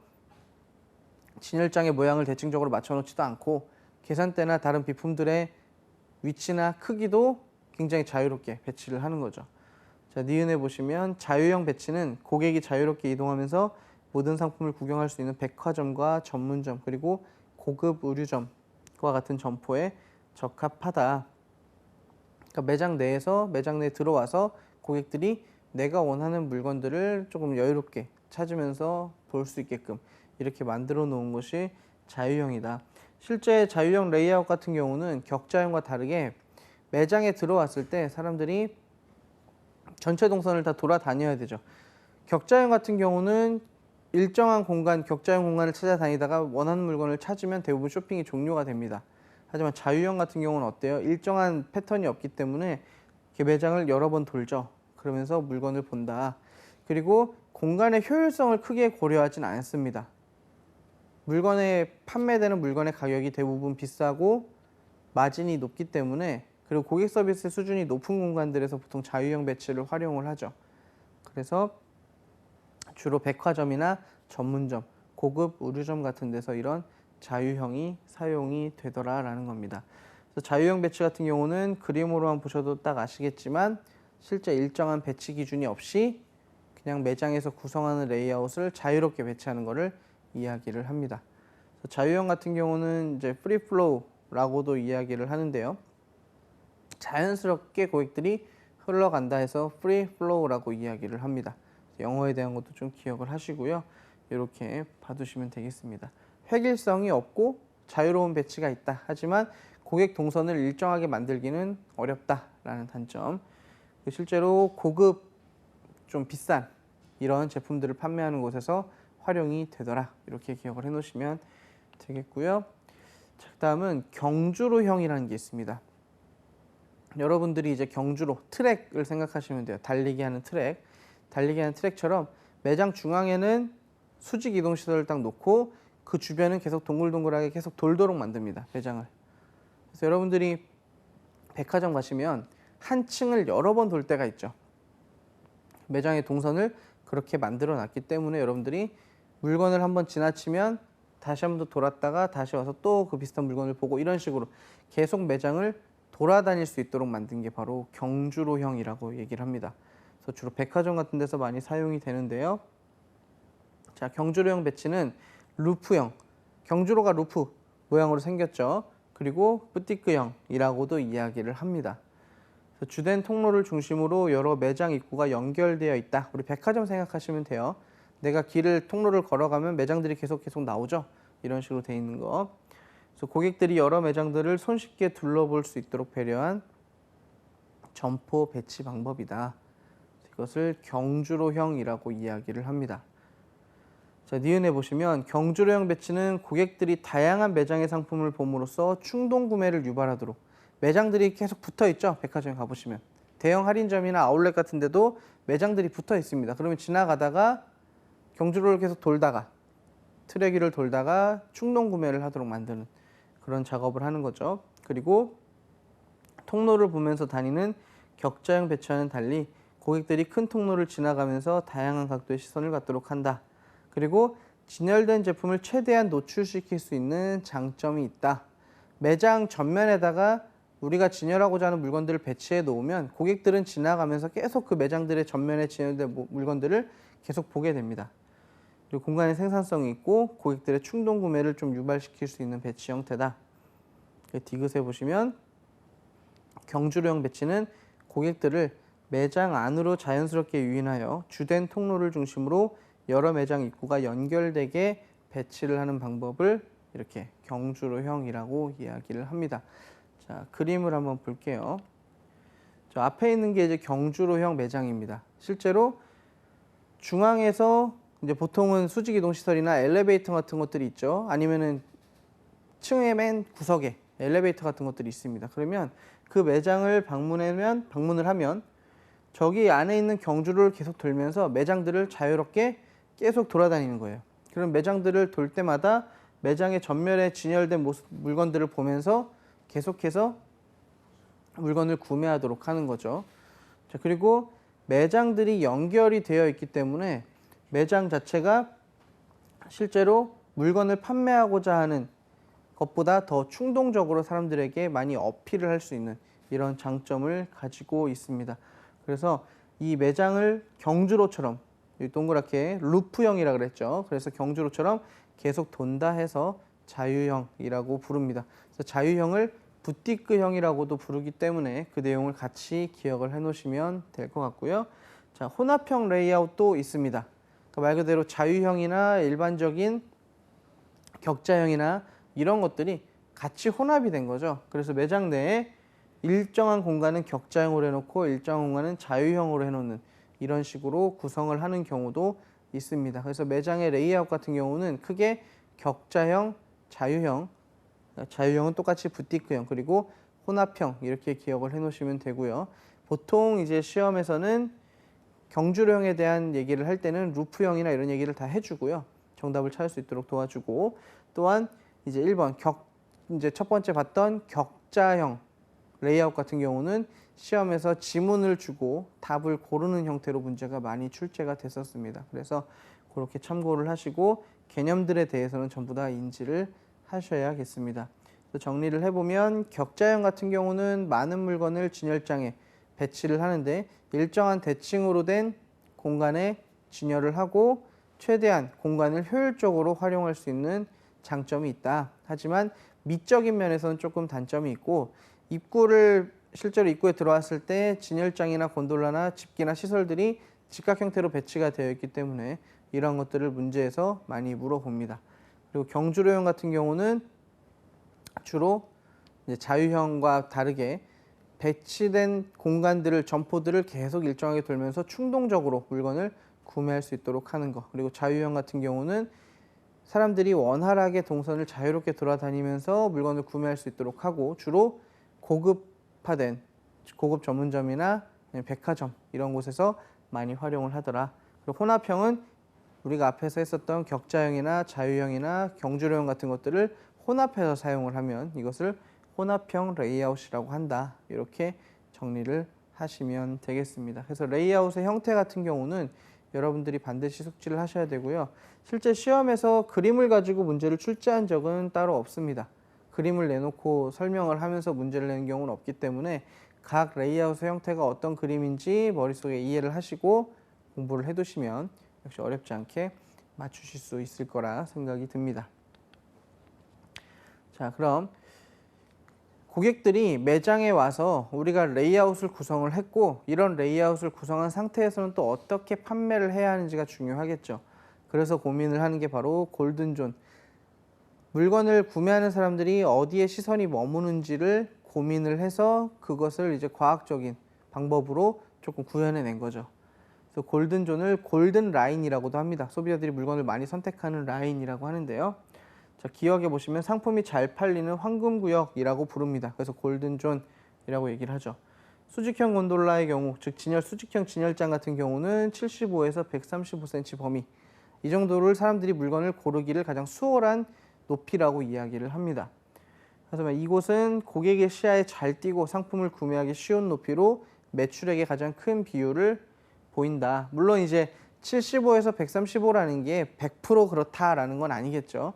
진열장의 모양을 대칭적으로 맞춰놓지도 않고 계산대나 다른 비품들의 위치나 크기도 굉장히 자유롭게 배치를 하는 거죠. 자, 니은에 보시면 자유형 배치는 고객이 자유롭게 이동하면서 모든 상품을 구경할 수 있는 백화점과 전문점 그리고 고급 의류점과 같은 점포에 적합하다. 그러니까 매장 내에 들어와서 고객들이 내가 원하는 물건들을 조금 여유롭게 찾으면서 볼 수 있게끔 이렇게 만들어 놓은 것이 자유형이다. 실제 자유형 레이아웃 같은 경우는 격자형과 다르게 매장에 들어왔을 때 사람들이 전체 동선을 다 돌아다녀야 되죠. 격자형 같은 경우는 일정한 공간, 격자형 공간을 찾아다니다가 원하는 물건을 찾으면 대부분 쇼핑이 종료가 됩니다. 하지만 자유형 같은 경우는 어때요? 일정한 패턴이 없기 때문에 매장을 여러 번 돌죠. 그러면서 물건을 본다. 그리고 공간의 효율성을 크게 고려하진 않습니다. 판매되는 물건의 가격이 대부분 비싸고 마진이 높기 때문에 그리고 고객 서비스 수준이 높은 공간들에서 보통 자유형 배치를 활용을 하죠. 그래서 주로 백화점이나 전문점, 고급 의류점 같은 데서 이런 자유형이 사용이 되더라라는 겁니다. 그래서 자유형 배치 같은 경우는 그림으로만 보셔도 딱 아시겠지만 실제 일정한 배치 기준이 없이 그냥 매장에서 구성하는 레이아웃을 자유롭게 배치하는 것을 이야기를 합니다. 그래서 자유형 같은 경우는 이제 프리 플로우라고도 이야기를 하는데요. 자연스럽게 고객들이 흘러간다 해서 프리 플로우라고 이야기를 합니다. 영어에 대한 것도 좀 기억을 하시고요. 이렇게 봐두시면 되겠습니다. 획일성이 없고 자유로운 배치가 있다. 하지만 고객 동선을 일정하게 만들기는 어렵다라는 단점. 실제로 고급 좀 비싼 이런 제품들을 판매하는 곳에서 활용이 되더라. 이렇게 기억을 해 놓으시면 되겠고요. 자, 다음은 경주로형이라는 게 있습니다. 여러분들이 이제 경주로 트랙을 생각하시면 돼요. 달리기 하는 트랙처럼 매장 중앙에는 수직 이동 시설을 딱 놓고 그 주변은 계속 동글동글하게 계속 돌도록 만듭니다. 매장을. 그래서 여러분들이 백화점 가시면 한 층을 여러 번 돌 때가 있죠. 매장의 동선을 그렇게 만들어 놨기 때문에 여러분들이 물건을 한번 지나치면 다시 한번 더 돌았다가 다시 와서 또 그 비슷한 물건을 보고 이런 식으로 계속 매장을 돌아다닐 수 있도록 만든 게 바로 경주로형이라고 얘기를 합니다. 그래서 주로 백화점 같은 데서 많이 사용이 되는데요. 자, 경주로형 배치는 루프형, 경주로가 루프 모양으로 생겼죠. 그리고 뿌띠크형이라고도 이야기를 합니다. 그래서 주된 통로를 중심으로 여러 매장 입구가 연결되어 있다. 우리 백화점 생각하시면 돼요. 내가 통로를 걸어가면 매장들이 계속 나오죠. 이런 식으로 돼 있는 거. 그래서 고객들이 여러 매장들을 손쉽게 둘러볼 수 있도록 배려한 점포 배치 방법이다. 이것을 경주로형이라고 이야기를 합니다. 자, 니은에 보시면 경주로형 배치는 고객들이 다양한 매장의 상품을 봄으로써 충동 구매를 유발하도록, 매장들이 계속 붙어 있죠. 백화점에 가보시면 대형 할인점이나 아울렛 같은 데도 매장들이 붙어 있습니다. 그러면 지나가다가 경주로를 계속 돌다가 트랙 위를 돌다가 충동 구매를 하도록 만드는 그런 작업을 하는 거죠. 그리고 통로를 보면서 다니는 격자형 배치와는 달리 고객들이 큰 통로를 지나가면서 다양한 각도의 시선을 갖도록 한다. 그리고 진열된 제품을 최대한 노출시킬 수 있는 장점이 있다. 매장 전면에다가 우리가 진열하고자 하는 물건들을 배치해 놓으면 고객들은 지나가면서 계속 그 매장들의 전면에 진열된 물건들을 계속 보게 됩니다. 그리고 공간의 생산성이 있고 고객들의 충동 구매를 좀 유발시킬 수 있는 배치 형태다. 디귿에 보시면 경주로형 배치는 고객들을 매장 안으로 자연스럽게 유인하여 주된 통로를 중심으로 여러 매장 입구가 연결되게 배치를 하는 방법을 이렇게 경주로형이라고 이야기를 합니다. 자, 그림을 한번 볼게요. 저 앞에 있는 게 이제 경주로형 매장입니다. 실제로 중앙에서 이제 보통은 수직이동 시설이나 엘리베이터 같은 것들이 있죠. 아니면은 층의 맨 구석에 엘리베이터 같은 것들이 있습니다. 그러면 그 매장을 방문을 하면 저기 안에 있는 경주를 계속 돌면서 매장들을 자유롭게 계속 돌아다니는 거예요. 그럼 매장들을 돌 때마다 매장의 전면에 진열된 물건들을 보면서 계속해서 물건을 구매하도록 하는 거죠. 자, 그리고 매장들이 연결이 되어 있기 때문에 매장 자체가 실제로 물건을 판매하고자 하는 것보다 더 충동적으로 사람들에게 많이 어필을 할 수 있는 이런 장점을 가지고 있습니다. 그래서 이 매장을 경주로처럼 동그랗게 루프형이라 그랬죠. 그래서 경주로처럼 계속 돈다 해서 자유형이라고 부릅니다. 그래서 자유형을 부티크형이라고도 부르기 때문에 그 내용을 같이 기억을 해 놓으시면 될 것 같고요. 자, 혼합형 레이아웃도 있습니다. 그러니까 말 그대로 자유형이나 일반적인 격자형이나 이런 것들이 같이 혼합이 된 거죠. 그래서 매장 내에 일정한 공간은 격자형으로 해놓고 일정한 공간은 자유형으로 해놓는 이런 식으로 구성을 하는 경우도 있습니다. 그래서 매장의 레이아웃 같은 경우는 크게 격자형, 자유형, 자유형은 똑같이 부티크형, 그리고 혼합형 이렇게 기억을 해 놓으시면 되고요. 보통 이제 시험에서는 경주로형에 대한 얘기를 할 때는 루프형이나 이런 얘기를 다 해주고요. 정답을 찾을 수 있도록 도와주고, 또한 이제 1번 이제 첫 번째 봤던 격자형 레이아웃 같은 경우는 시험에서 지문을 주고 답을 고르는 형태로 문제가 많이 출제가 됐었습니다. 그래서 그렇게 참고를 하시고 개념들에 대해서는 전부 다 인지를 하셔야겠습니다. 정리를 해보면 격자형 같은 경우는 많은 물건을 진열장에 배치를 하는데 일정한 대칭으로 된 공간에 진열을 하고 최대한 공간을 효율적으로 활용할 수 있는 장점이 있다. 하지만 미적인 면에서는 조금 단점이 있고 실제로 입구에 들어왔을 때 진열장이나 곤돌라나 집기나 시설들이 직각 형태로 배치가 되어 있기 때문에 이런 것들을 문제에서 많이 물어봅니다. 그리고 경주로형 같은 경우는 주로 이제 자유형과 다르게 배치된 공간들을 점포들을 계속 일정하게 돌면서 충동적으로 물건을 구매할 수 있도록 하는 것. 그리고 자유형 같은 경우는 사람들이 원활하게 동선을 자유롭게 돌아다니면서 물건을 구매할 수 있도록 하고 주로 고급화된 고급 전문점이나 백화점 이런 곳에서 많이 활용을 하더라. 그리고 혼합형은 우리가 앞에서 했었던 격자형이나 자유형이나 경주로형 같은 것들을 혼합해서 사용을 하면 이것을 혼합형 레이아웃이라고 한다. 이렇게 정리를 하시면 되겠습니다. 그래서 레이아웃의 형태 같은 경우는 여러분들이 반드시 숙지를 하셔야 되고요. 실제 시험에서 그림을 가지고 문제를 출제한 적은 따로 없습니다. 그림을 내놓고 설명을 하면서 문제를 내는 경우는 없기 때문에 각 레이아웃의 형태가 어떤 그림인지 머릿속에 이해를 하시고 공부를 해두시면 역시 어렵지 않게 맞추실 수 있을 거라 생각이 듭니다. 자, 그럼 고객들이 매장에 와서 우리가 레이아웃을 구성을 했고 이런 레이아웃을 구성한 상태에서는 또 어떻게 판매를 해야 하는지가 중요하겠죠. 그래서 고민을 하는 게 바로 골든존. 물건을 구매하는 사람들이 어디에 시선이 머무는지를 고민을 해서 그것을 이제 과학적인 방법으로 조금 구현해낸 거죠. 그래서 골든존을 골든 라인이라고도 합니다. 소비자들이 물건을 많이 선택하는 라인이라고 하는데요. 자, 기억해 보시면 상품이 잘 팔리는 황금구역이라고 부릅니다. 그래서 골든존이라고 얘기를 하죠. 수직형 곤돌라의 경우, 즉 수직형 진열장 같은 경우는 75에서 135cm 범위, 이 정도를 사람들이 물건을 고르기를 가장 수월한 높이라고 이야기를 합니다. 그래서 이곳은 고객의 시야에 잘 띄고 상품을 구매하기 쉬운 높이로 매출액의 가장 큰 비율을 보인다. 물론 이제 75에서 135라는 게 100% 그렇다라는 건 아니겠죠.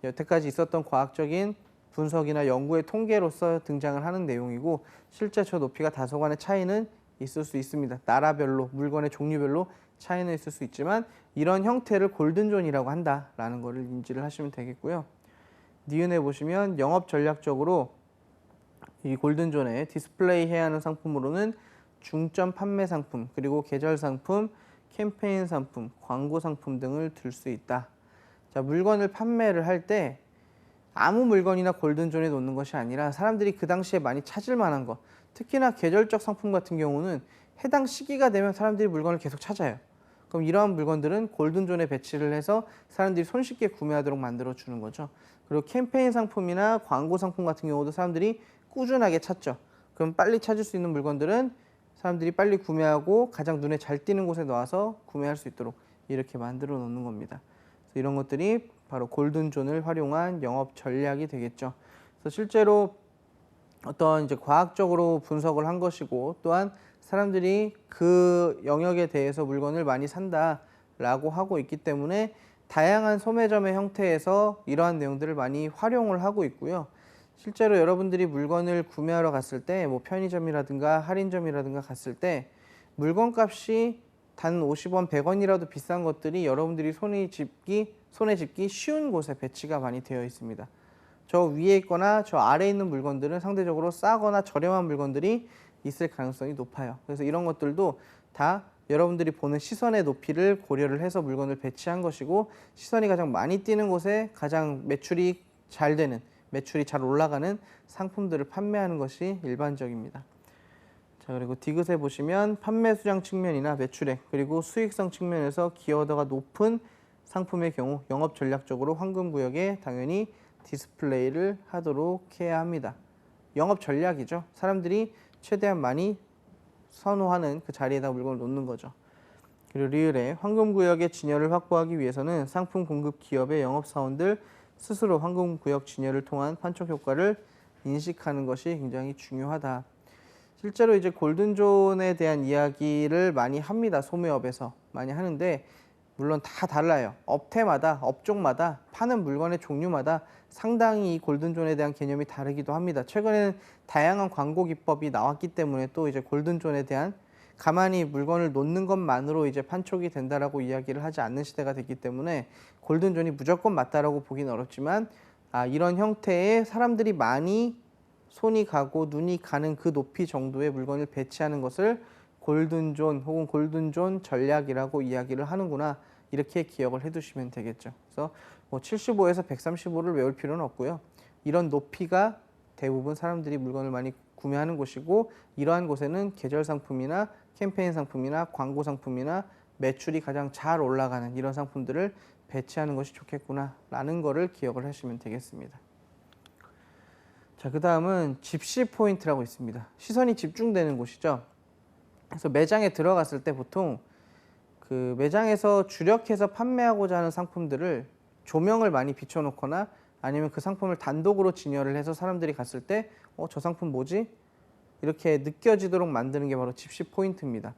여태까지 있었던 과학적인 분석이나 연구의 통계로서 등장을 하는 내용이고, 실제 저 높이가 다소간의 차이는 있을 수 있습니다. 나라별로, 물건의 종류별로 차이는 있을 수 있지만 이런 형태를 골든존이라고 한다라는 것을 인지를 하시면 되겠고요. 니은에 보시면 영업 전략적으로 이 골든존에 디스플레이해야 하는 상품으로는 중점 판매 상품, 그리고 계절 상품, 캠페인 상품, 광고 상품 등을 들 수 있다. 자, 물건을 판매를 할 때 아무 물건이나 골든존에 놓는 것이 아니라 사람들이 그 당시에 많이 찾을 만한 것, 특히나 계절적 상품 같은 경우는 해당 시기가 되면 사람들이 물건을 계속 찾아요. 그럼 이러한 물건들은 골든존에 배치를 해서 사람들이 손쉽게 구매하도록 만들어주는 거죠. 그리고 캠페인 상품이나 광고 상품 같은 경우도 사람들이 꾸준하게 찾죠. 그럼 빨리 찾을 수 있는 물건들은 사람들이 빨리 구매하고 가장 눈에 잘 띄는 곳에 놔서 구매할 수 있도록 이렇게 만들어 놓는 겁니다. 그래서 이런 것들이 바로 골든존을 활용한 영업 전략이 되겠죠. 그래서 실제로 어떤 이제 과학적으로 분석을 한 것이고, 또한 사람들이 그 영역에 대해서 물건을 많이 산다라고 하고 있기 때문에 다양한 소매점의 형태에서 이러한 내용들을 많이 활용을 하고 있고요. 실제로 여러분들이 물건을 구매하러 갔을 때 뭐 편의점이라든가 할인점이라든가 갔을 때 물건값이 단 50원, 100원이라도 비싼 것들이 여러분들이 손에 집기 쉬운 곳에 배치가 많이 되어 있습니다. 저 위에 있거나 저 아래에 있는 물건들은 상대적으로 싸거나 저렴한 물건들이 있을 가능성이 높아요. 그래서 이런 것들도 다 여러분들이 보는 시선의 높이를 고려를 해서 물건을 배치한 것이고, 시선이 가장 많이 띄는 곳에 가장 매출이 잘 되는, 매출이 잘 올라가는 상품들을 판매하는 것이 일반적입니다. 자, 그리고 디귿에 보시면 판매 수량 측면이나 매출액, 그리고 수익성 측면에서 기여도가 높은 상품의 경우 영업 전략적으로 황금구역에 당연히 디스플레이를 하도록 해야 합니다. 영업 전략이죠. 사람들이 최대한 많이 선호하는 그 자리에다 물건을 놓는 거죠. 그리고 리을에 황금구역의 진열을 확보하기 위해서는 상품 공급 기업의 영업사원들 스스로 황금구역 진열을 통한 판촉 효과를 인식하는 것이 굉장히 중요하다. 실제로 이제 골든존에 대한 이야기를 많이 합니다. 소매업에서 많이 하는데, 물론 다 달라요. 업태마다, 업종마다, 파는 물건의 종류마다 상당히 이 골든존에 대한 개념이 다르기도 합니다. 최근에는 다양한 광고 기법이 나왔기 때문에 또 이제 골든존에 대한, 가만히 물건을 놓는 것만으로 이제 판촉이 된다라고 이야기를 하지 않는 시대가 됐기 때문에 골든존이 무조건 맞다라고 보기는 어렵지만, 이런 형태의 사람들이 많이 손이 가고 눈이 가는 그 높이 정도의 물건을 배치하는 것을 골든존 혹은 골든존 전략이라고 이야기를 하는구나, 이렇게 기억을 해두시면 되겠죠. 그래서 뭐 75에서 135를 외울 필요는 없고요. 이런 높이가 대부분 사람들이 물건을 많이 구매하는 곳이고, 이러한 곳에는 계절 상품이나 캠페인 상품이나 광고 상품이나 매출이 가장 잘 올라가는 이런 상품들을 배치하는 것이 좋겠구나 라는 거를 기억을 하시면 되겠습니다. 자, 그 다음은 집시 포인트라고 있습니다. 시선이 집중되는 곳이죠. 그래서 매장에 들어갔을 때 보통 그 매장에서 주력해서 판매하고자 하는 상품들을 조명을 많이 비춰놓거나 아니면 그 상품을 단독으로 진열을 해서 사람들이 갔을 때 저 상품 뭐지? 이렇게 느껴지도록 만드는 게 바로 집시 포인트입니다.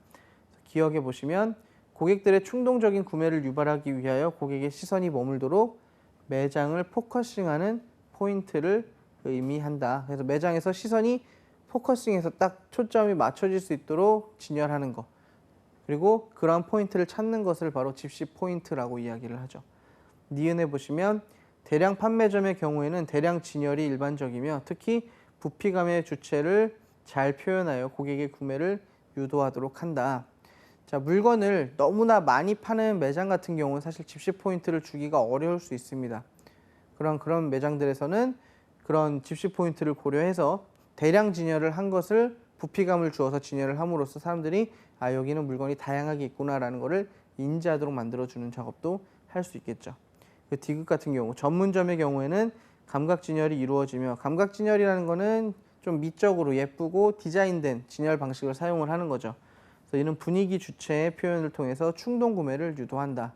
기억해 보시면 고객들의 충동적인 구매를 유발하기 위하여 고객의 시선이 머물도록 매장을 포커싱하는 포인트를 의미한다. 그래서 매장에서 시선이 포커싱해서 딱 초점이 맞춰질 수 있도록 진열하는 것, 그리고 그러한 포인트를 찾는 것을 바로 집시 포인트라고 이야기를 하죠. 니은에 보시면 대량 판매점의 경우에는 대량 진열이 일반적이며, 특히 부피감의 주체를 잘 표현하여 고객의 구매를 유도하도록 한다. 자, 물건을 너무나 많이 파는 매장 같은 경우는 사실 집시 포인트를 주기가 어려울 수 있습니다. 그런 매장들에서는 그런 집시 포인트를 고려해서 대량 진열을 한 것을 부피감을 주어서 진열을 함으로써 사람들이 아, 여기는 물건이 다양하게 있구나라는 것을 인지하도록 만들어주는 작업도 할 수 있겠죠. 그 디귿 같은 경우, 전문점의 경우에는 감각 진열이 이루어지며, 감각 진열이라는 거는 좀 미적으로 예쁘고 디자인된 진열 방식을 사용을 하는 거죠. 그래서 이는 분위기 주체의 표현을 통해서 충동 구매를 유도한다.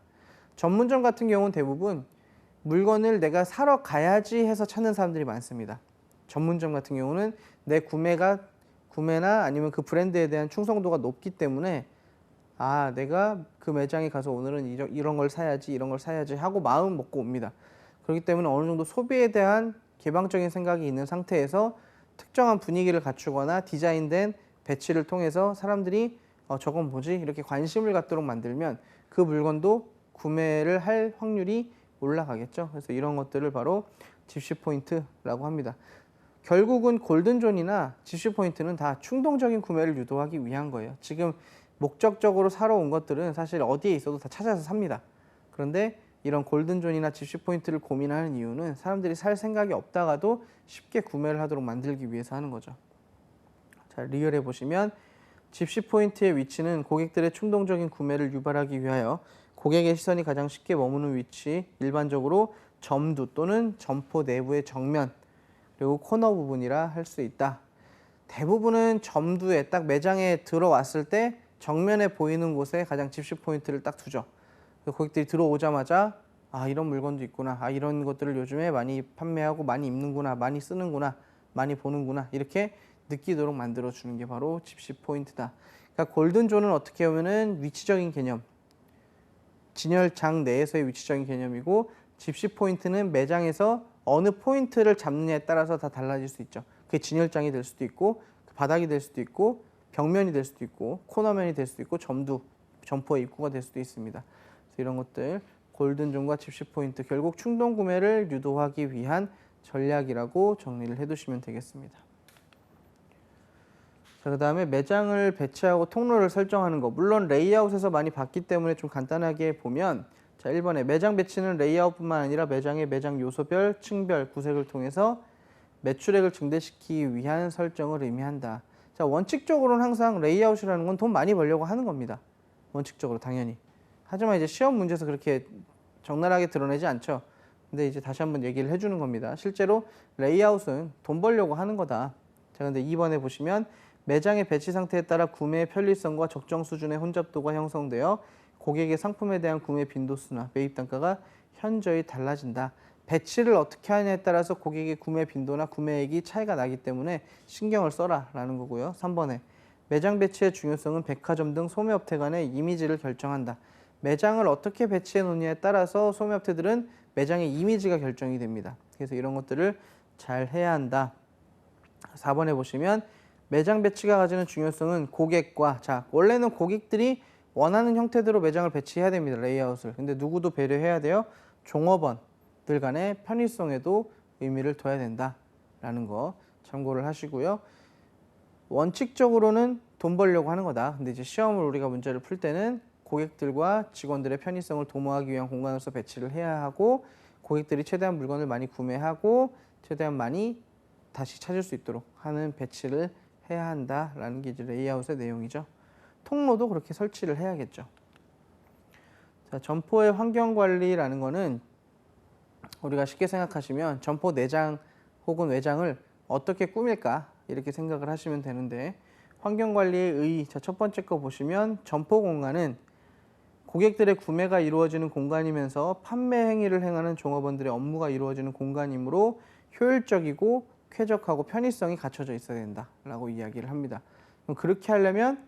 전문점 같은 경우는 대부분 물건을 내가 사러 가야지 해서 찾는 사람들이 많습니다. 전문점 같은 경우는 내 구매나 아니면 그 브랜드에 대한 충성도가 높기 때문에 아, 내가 그 매장에 가서 오늘은 이런 걸 사야지, 이런 걸 사야지 하고 마음 먹고 옵니다. 그렇기 때문에 어느 정도 소비에 대한 개방적인 생각이 있는 상태에서 특정한 분위기를 갖추거나 디자인된 배치를 통해서 사람들이 저건 뭐지? 이렇게 관심을 갖도록 만들면 그 물건도 구매를 할 확률이 올라가겠죠. 그래서 이런 것들을 바로 집시 포인트라고 합니다. 결국은 골든존이나 집시 포인트는 다 충동적인 구매를 유도하기 위한 거예요. 지금 목적적으로 사러 온 것들은 사실 어디에 있어도 다 찾아서 삽니다. 그런데 이런 골든존이나 집시 포인트를 고민하는 이유는 사람들이 살 생각이 없다가도 쉽게 구매를 하도록 만들기 위해서 하는 거죠. 자, 리얼해 보시면 집시 포인트의 위치는 고객들의 충동적인 구매를 유발하기 위하여 고객의 시선이 가장 쉽게 머무는 위치, 일반적으로 점두 또는 점포 내부의 정면, 그리고 코너 부분이라 할 수 있다. 대부분은 점두에 딱 매장에 들어왔을 때 정면에 보이는 곳에 가장 집시 포인트를 딱 두죠. 고객들이 들어오자마자 아, 이런 물건도 있구나, 아, 이런 것들을 요즘에 많이 판매하고 많이 입는구나, 많이 쓰는구나, 많이 보는구나, 이렇게 느끼도록 만들어주는 게 바로 집시 포인트다. 그러니까 골든존은 어떻게 보면은 위치적인 개념, 진열장 내에서의 위치적인 개념이고, 집시 포인트는 매장에서 어느 포인트를 잡느냐에 따라서 다 달라질 수 있죠. 그게 진열장이 될 수도 있고, 바닥이 될 수도 있고, 벽면이 될 수도 있고, 코너면이 될 수도 있고, 점포의 입구가 될 수도 있습니다. 그래서 이런 것들, 골든존과 집시 포인트, 결국 충동 구매를 유도하기 위한 전략이라고 정리를 해두시면 되겠습니다. 자, 그 다음에 매장을 배치하고 통로를 설정하는 거. 물론 레이아웃에서 많이 봤기 때문에 좀 간단하게 보면, 자, 1번에 매장 배치는 레이아웃뿐만 아니라 매장의 매장 요소별, 층별, 구색을 통해서 매출액을 증대시키기 위한 설정을 의미한다. 자, 원칙적으로는 항상 레이아웃이라는 건 돈 많이 벌려고 하는 겁니다. 원칙적으로 당연히. 하지만 이제 시험 문제에서 그렇게 적나라하게 드러내지 않죠. 근데 이제 다시 한번 얘기를 해주는 겁니다. 실제로 레이아웃은 돈 벌려고 하는 거다. 자, 근데 2번에 보시면 매장의 배치 상태에 따라 구매의 편리성과 적정 수준의 혼잡도가 형성되어 고객의 상품에 대한 구매 빈도수나 매입 단가가 현저히 달라진다. 배치를 어떻게 하냐에 따라서 고객의 구매 빈도나 구매액이 차이가 나기 때문에 신경을 써라 라는 거고요. 3번에 매장 배치의 중요성은 백화점 등 소매업체 간의 이미지를 결정한다. 매장을 어떻게 배치해 놓느냐에 따라서 소매업체들은 매장의 이미지가 결정이 됩니다. 그래서 이런 것들을 잘 해야 한다. 4번에 보시면 매장 배치가 가지는 중요성은 고객과, 자, 원래는 고객들이 원하는 형태대로 매장을 배치해야 됩니다. 레이아웃을. 근데 누구도 배려해야 돼요. 종업원들 간의 편의성에도 의미를 둬야 된다라는 거 참고를 하시고요. 원칙적으로는 돈 벌려고 하는 거다. 근데 이제 시험을 우리가 문제를 풀 때는 고객들과 직원들의 편의성을 도모하기 위한 공간으로서 배치를 해야 하고, 고객들이 최대한 물건을 많이 구매하고 최대한 많이 다시 찾을 수 있도록 하는 배치를 해야 한다라는 게 이제 레이아웃의 내용이죠. 통로도 그렇게 설치를 해야겠죠. 자, 점포의 환경 관리라는 거는 우리가 쉽게 생각하시면 점포 내장 혹은 외장을 어떻게 꾸밀까 이렇게 생각을 하시면 되는데, 환경 관리의 의, 자, 첫 번째 거 보시면 점포 공간은 고객들의 구매가 이루어지는 공간이면서 판매 행위를 행하는 종업원들의 업무가 이루어지는 공간이므로 효율적이고 쾌적하고 편의성이 갖춰져 있어야 된다라고 이야기를 합니다. 그럼 그렇게 하려면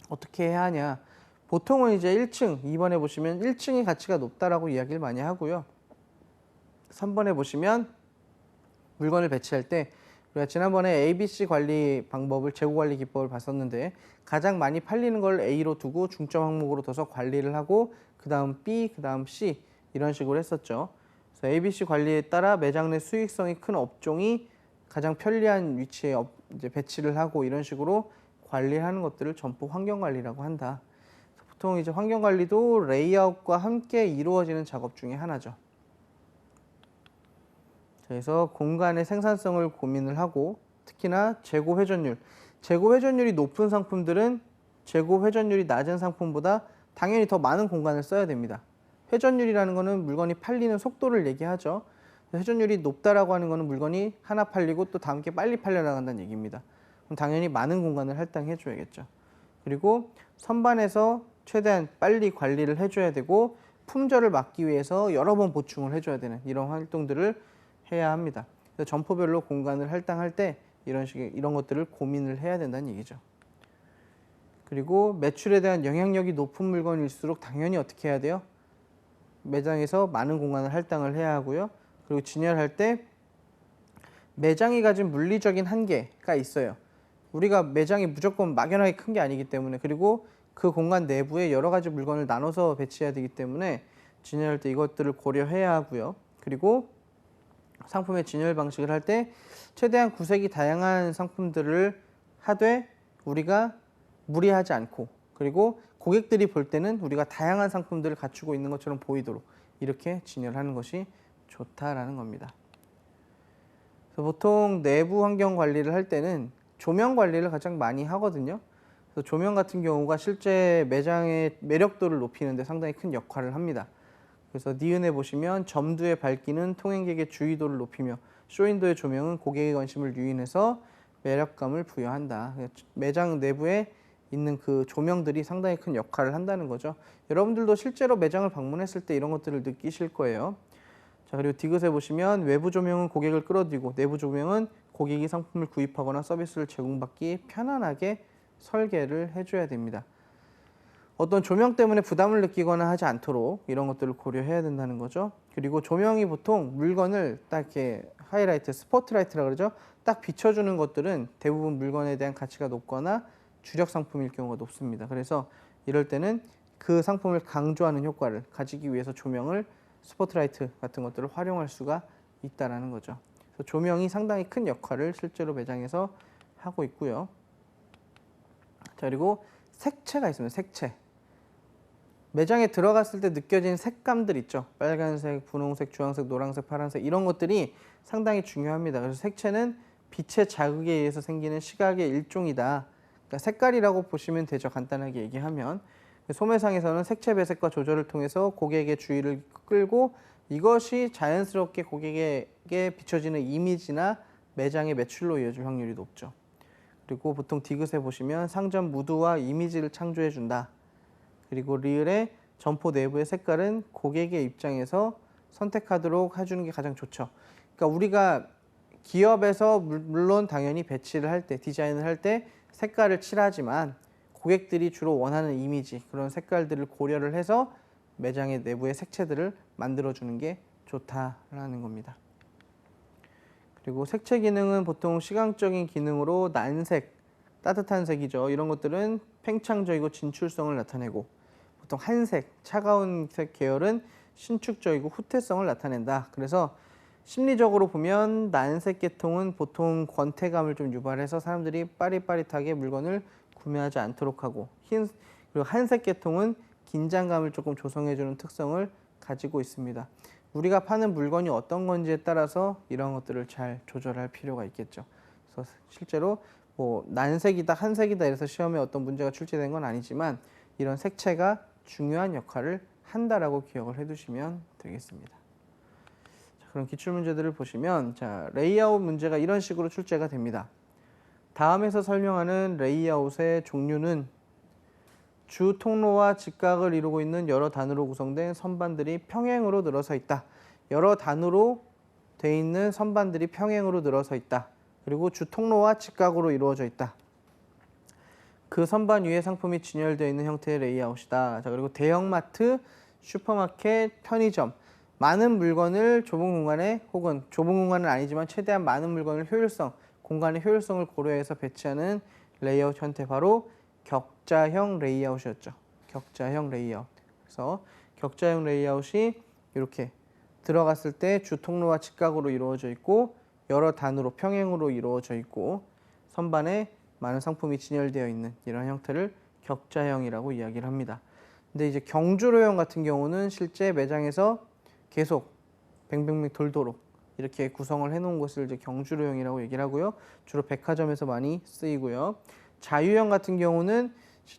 어떻게 해야 하냐? 보통은 이제 1층, 2번에 보시면 1층이 가치가 높다라고 이야기를 많이 하고요. 3번에 보시면 물건을 배치할 때 우리가 지난번에 ABC 관리 방법을, 재고 관리 기법을 봤었는데, 가장 많이 팔리는 걸 A로 두고 중점 항목으로 둬서 관리를 하고 그 다음 B, 그 다음 C 이런 식으로 했었죠. 그래서 ABC 관리에 따라 매장 내 수익성이 큰 업종이 가장 편리한 위치에 이제 배치를 하고 이런 식으로 관리하는 것들을 점포 환경 관리라고 한다. 보통 이제 환경 관리도 레이아웃과 함께 이루어지는 작업 중에 하나죠. 그래서 공간의 생산성을 고민을 하고 특히나 재고 회전율, 재고 회전율이 높은 상품들은 재고 회전율이 낮은 상품보다 당연히 더 많은 공간을 써야 됩니다. 회전율이라는 것은 물건이 팔리는 속도를 얘기하죠. 회전율이 높다라고 하는 것은 물건이 하나 팔리고 또 다음 게 빨리 팔려나간다는 얘기입니다. 그럼 당연히 많은 공간을 할당해 줘야겠죠. 그리고 선반에서 최대한 빨리 관리를 해줘야 되고 품절을 막기 위해서 여러 번 보충을 해줘야 되는 이런 활동들을 해야 합니다. 그래서 점포별로 공간을 할당할 때 이런 것들을 고민을 해야 된다는 얘기죠. 그리고 매출에 대한 영향력이 높은 물건일수록 당연히 어떻게 해야 돼요? 매장에서 많은 공간을 할당을 해야 하고요. 그리고 진열할 때 매장이 가진 물리적인 한계가 있어요. 우리가 매장이 무조건 막연하게 큰 게 아니기 때문에 그리고 그 공간 내부에 여러 가지 물건을 나눠서 배치해야 되기 때문에 진열할 때 이것들을 고려해야 하고요. 그리고 상품의 진열 방식을 할 때 최대한 구색이 다양한 상품들을 하되 우리가 무리하지 않고 그리고 고객들이 볼 때는 우리가 다양한 상품들을 갖추고 있는 것처럼 보이도록 이렇게 진열하는 것이 좋다라는 겁니다. 그래서 보통 내부 환경 관리를 할 때는 조명 관리를 가장 많이 하거든요. 그래서 조명 같은 경우가 실제 매장의 매력도를 높이는 데 상당히 큰 역할을 합니다. 그래서 니은에 보시면 점두의 밝기는 통행객의 주의도를 높이며 쇼윈도의 조명은 고객의 관심을 유인해서 매력감을 부여한다. 매장 내부에 있는 그 조명들이 상당히 큰 역할을 한다는 거죠. 여러분들도 실제로 매장을 방문했을 때 이런 것들을 느끼실 거예요. 자, 그리고 디귿에 보시면 외부 조명은 고객을 끌어들이고 내부 조명은 고객이 상품을 구입하거나 서비스를 제공받기 편안하게 설계를 해줘야 됩니다. 어떤 조명 때문에 부담을 느끼거나 하지 않도록 이런 것들을 고려해야 된다는 거죠. 그리고 조명이 보통 물건을 딱 이렇게 하이라이트, 스포트라이트라고 그러죠. 딱 비춰주는 것들은 대부분 물건에 대한 가치가 높거나 주력 상품일 경우가 높습니다. 그래서 이럴 때는 그 상품을 강조하는 효과를 가지기 위해서 조명을 스포트라이트 같은 것들을 활용할 수가 있다는 거죠. 그래서 조명이 상당히 큰 역할을 실제로 매장에서 하고 있고요. 자, 그리고 색채가 있습니다. 색채. 매장에 들어갔을 때 느껴지는 색감들 있죠. 빨간색, 분홍색, 주황색, 노란색, 파란색 이런 것들이 상당히 중요합니다. 그래서 색채는 빛의 자극에 의해서 생기는 시각의 일종이다. 그러니까 색깔이라고 보시면 되죠. 간단하게 얘기하면. 소매상에서는 색채 배색과 조절을 통해서 고객의 주의를 끌고 이것이 자연스럽게 고객에게 비춰지는 이미지나 매장의 매출로 이어질 확률이 높죠. 그리고 보통 디귿에 보시면 상점 무드와 이미지를 창조해 준다. 그리고 리을의 점포 내부의 색깔은 고객의 입장에서 선택하도록 해주는 게 가장 좋죠. 그러니까 우리가 기업에서 물론 당연히 배치를 할 때, 디자인을 할 때 색깔을 칠하지만 고객들이 주로 원하는 이미지, 그런 색깔들을 고려를 해서 매장의 내부의 색채들을 만들어주는 게 좋다라는 겁니다. 그리고 색채 기능은 보통 시각적인 기능으로 난색, 따뜻한 색이죠. 이런 것들은 팽창적이고 진출성을 나타내고 보통 한색, 차가운 색 계열은 신축적이고 후퇴성을 나타낸다. 그래서 심리적으로 보면 난색 계통은 보통 권태감을 좀 유발해서 사람들이 빠릿빠릿하게 물건을 구매하지 않도록 하고 그리고 한색 계통은 긴장감을 조금 조성해주는 특성을 가지고 있습니다. 우리가 파는 물건이 어떤 건지에 따라서 이런 것들을 잘 조절할 필요가 있겠죠. 그래서 실제로 뭐 난색이다, 한색이다 이래서 시험에 어떤 문제가 출제된 건 아니지만 이런 색채가 중요한 역할을 한다라고 기억을 해두시면 되겠습니다. 자, 그럼 기출문제들을 보시면 자, 레이아웃 문제가 이런 식으로 출제가 됩니다. 다음에서 설명하는 레이아웃의 종류는 주 통로와 직각을 이루고 있는 여러 단으로 구성된 선반들이 평행으로 늘어서 있다. 여러 단으로 돼 있는 선반들이 평행으로 늘어서 있다. 그리고 주 통로와 직각으로 이루어져 있다. 그 선반 위에 상품이 진열되어 있는 형태의 레이아웃이다. 자, 그리고 대형마트, 슈퍼마켓, 편의점 많은 물건을 좁은 공간에 혹은 좁은 공간은 아니지만 최대한 많은 물건을 공간의 효율성을 고려해서 배치하는 레이아웃 형태 바로 격자형 레이아웃이었죠. 격자형 레이아웃. 그래서 격자형 레이아웃이 이렇게 들어갔을 때 주 통로와 직각으로 이루어져 있고 여러 단으로 평행으로 이루어져 있고 선반에 많은 상품이 진열되어 있는 이런 형태를 격자형이라고 이야기를 합니다. 근데 이제 경주로형 같은 경우는 실제 매장에서 계속 뱅뱅뱅 돌도록 이렇게 구성을 해놓은 것을 이제 경주로형이라고 얘기를 하고요. 주로 백화점에서 많이 쓰이고요. 자유형 같은 경우는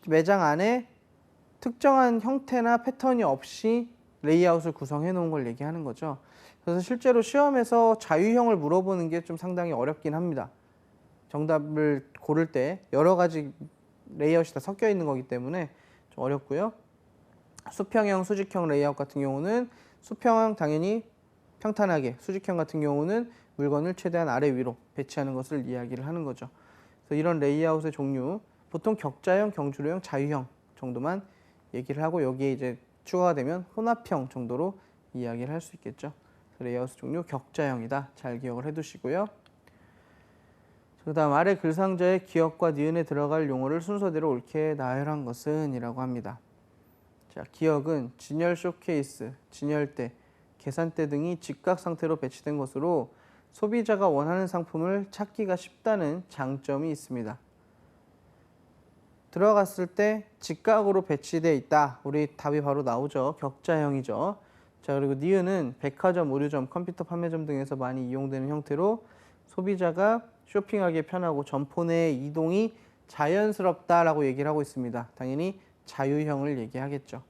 매장 안에 특정한 형태나 패턴이 없이 레이아웃을 구성해 놓은 걸 얘기하는 거죠. 그래서 실제로 시험에서 자유형을 물어보는 게 좀 상당히 어렵긴 합니다. 정답을 고를 때 여러 가지 레이아웃이 다 섞여 있는 거기 때문에 좀 어렵고요. 수평형, 수직형 레이아웃 같은 경우는 수평형 당연히 평탄하게, 수직형 같은 경우는 물건을 최대한 아래 위로 배치하는 것을 이야기를 하는 거죠. 그래서 이런 레이아웃의 종류, 보통 격자형, 경주로형, 자유형 정도만 얘기를 하고 여기에 이제 추가가 되면 혼합형 정도로 이야기를 할 수 있겠죠. 레이아웃 종류 격자형이다. 잘 기억을 해두시고요. 그 다음 아래 글상자에 기역과 니은에 들어갈 용어를 순서대로 옳게 나열한 것은 이라고 합니다. 자, 기역은 진열 쇼케이스, 진열대, 계산대 등이 직각 상태로 배치된 것으로 소비자가 원하는 상품을 찾기가 쉽다는 장점이 있습니다. 들어갔을 때 직각으로 배치되어 있다. 우리 답이 바로 나오죠. 격자형이죠. 자, 그리고 니은은 백화점, 의류점, 컴퓨터 판매점 등에서 많이 이용되는 형태로 소비자가 쇼핑하기 편하고 점포 내의 이동이 자연스럽다라고 얘기를 하고 있습니다. 당연히 자유형을 얘기하겠죠.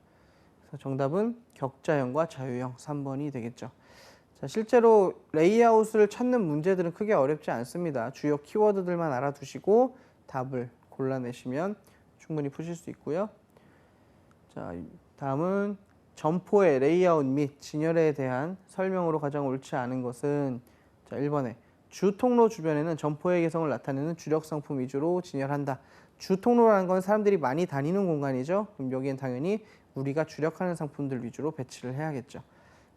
그래서 정답은 격자형과 자유형 3번이 되겠죠. 자, 실제로 레이아웃을 찾는 문제들은 크게 어렵지 않습니다. 주요 키워드들만 알아두시고 답을 골라내시면 충분히 푸실 수 있고요. 자, 다음은 점포의 레이아웃 및 진열에 대한 설명으로 가장 옳지 않은 것은 자, 1번에 주 통로 주변에는 점포의 개성을 나타내는 주력 상품 위주로 진열한다. 주 통로라는 건 사람들이 많이 다니는 공간이죠. 그럼 여기엔 당연히 우리가 주력하는 상품들 위주로 배치를 해야겠죠.